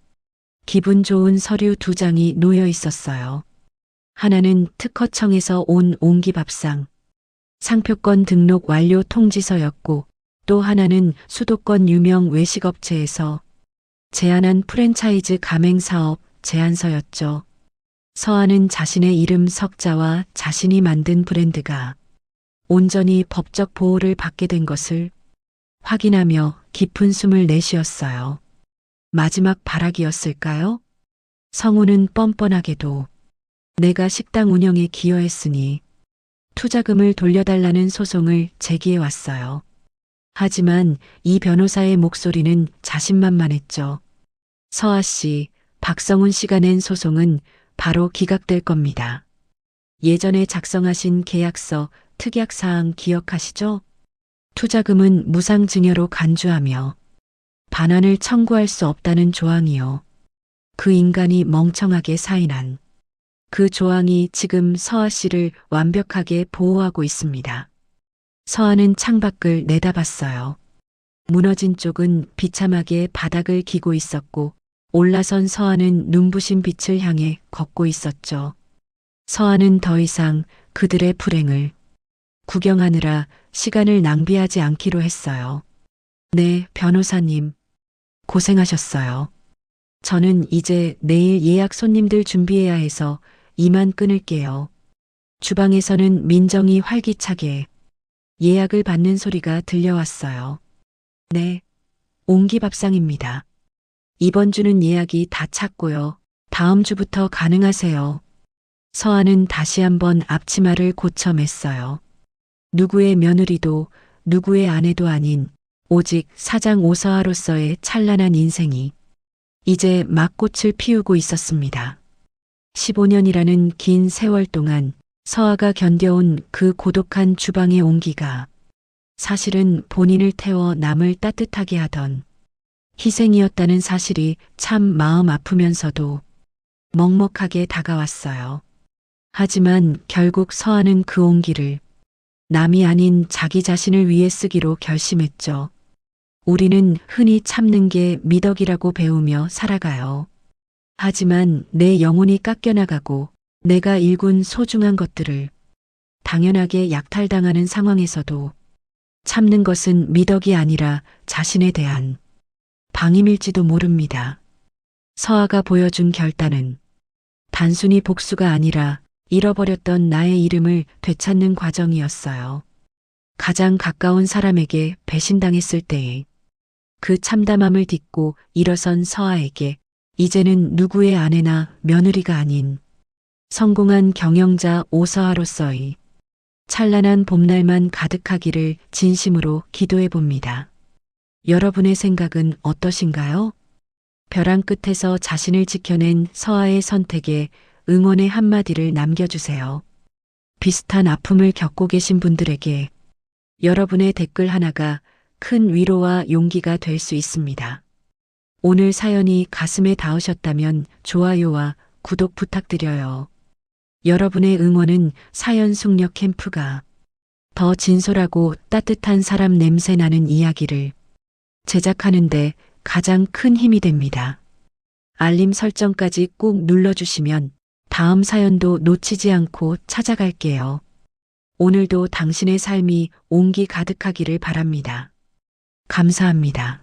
기분 좋은 서류 2장이 놓여 있었어요. 하나는 특허청에서 온 옹기밥상, 상표권 등록 완료 통지서였고 또 하나는 수도권 유명 외식업체에서 제안한 프랜차이즈 가맹사업 제안서였죠. 서아는 자신의 이름 석자와 자신이 만든 브랜드가 온전히 법적 보호를 받게 된 것을 확인하며 깊은 숨을 내쉬었어요. 마지막 발악이었을까요? 성우는 뻔뻔하게도 내가 식당 운영에 기여했으니 투자금을 돌려달라는 소송을 제기해 왔어요. 하지만 이 변호사의 목소리는 자신만만했죠. 서아 씨, 박성훈 씨가 낸 소송은 바로 기각될 겁니다. 예전에 작성하신 계약서 특약사항 기억하시죠? 투자금은 무상증여로 간주하며 반환을 청구할 수 없다는 조항이요. 그 인간이 멍청하게 사인한 그 조항이 지금 서아 씨를 완벽하게 보호하고 있습니다. 서아는 창밖을 내다봤어요. 무너진 쪽은 비참하게 바닥을 기고 있었고 올라선 서아는 눈부신 빛을 향해 걷고 있었죠. 서아는 더 이상 그들의 불행을 구경하느라 시간을 낭비하지 않기로 했어요. 네, 변호사님. 고생하셨어요. 저는 이제 내일 예약 손님들 준비해야 해서 이만 끊을게요. 주방에서는 민정이 활기차게 예약을 받는 소리가 들려왔어요. 네, 옹기밥상입니다. 이번 주는 예약이 다 찼고요. 다음 주부터 가능하세요. 서아는 다시 한번 앞치마를 고쳐 맸어요. 누구의 며느리도 누구의 아내도 아닌 오직 사장 오서아로서의 찬란한 인생이 이제 막 꽃을 피우고 있었습니다. 15년이라는 긴 세월 동안 서아가 견뎌온 그 고독한 주방의 온기가 사실은 본인을 태워 남을 따뜻하게 하던 희생이었다는 사실이 참 마음 아프면서도 먹먹하게 다가왔어요. 하지만 결국 서아는 그 온기를 남이 아닌 자기 자신을 위해 쓰기로 결심했죠. 우리는 흔히 참는 게 미덕이라고 배우며 살아가요. 하지만 내 영혼이 깎여나가고 내가 일군 소중한 것들을 당연하게 약탈당하는 상황에서도 참는 것은 미덕이 아니라 자신에 대한 방임일지도 모릅니다. 서아가 보여준 결단은 단순히 복수가 아니라 잃어버렸던 나의 이름을 되찾는 과정이었어요. 가장 가까운 사람에게 배신당했을 때에 그 참담함을 딛고 일어선 서아에게 이제는 누구의 아내나 며느리가 아닌 성공한 경영자 오서아로서의 찬란한 봄날만 가득하기를 진심으로 기도해 봅니다. 여러분의 생각은 어떠신가요? 벼랑 끝에서 자신을 지켜낸 서아의 선택에 응원의 한마디를 남겨주세요. 비슷한 아픔을 겪고 계신 분들에게 여러분의 댓글 하나가 큰 위로와 용기가 될 수 있습니다. 오늘 사연이 가슴에 닿으셨다면 좋아요와 구독 부탁드려요. 여러분의 응원은 사연 숙력 캠프가 더 진솔하고 따뜻한 사람 냄새 나는 이야기를 제작하는데 가장 큰 힘이 됩니다. 알림 설정까지 꾹 눌러주시면 다음 사연도 놓치지 않고 찾아갈게요. 오늘도 당신의 삶이 온기 가득하기를 바랍니다. 감사합니다.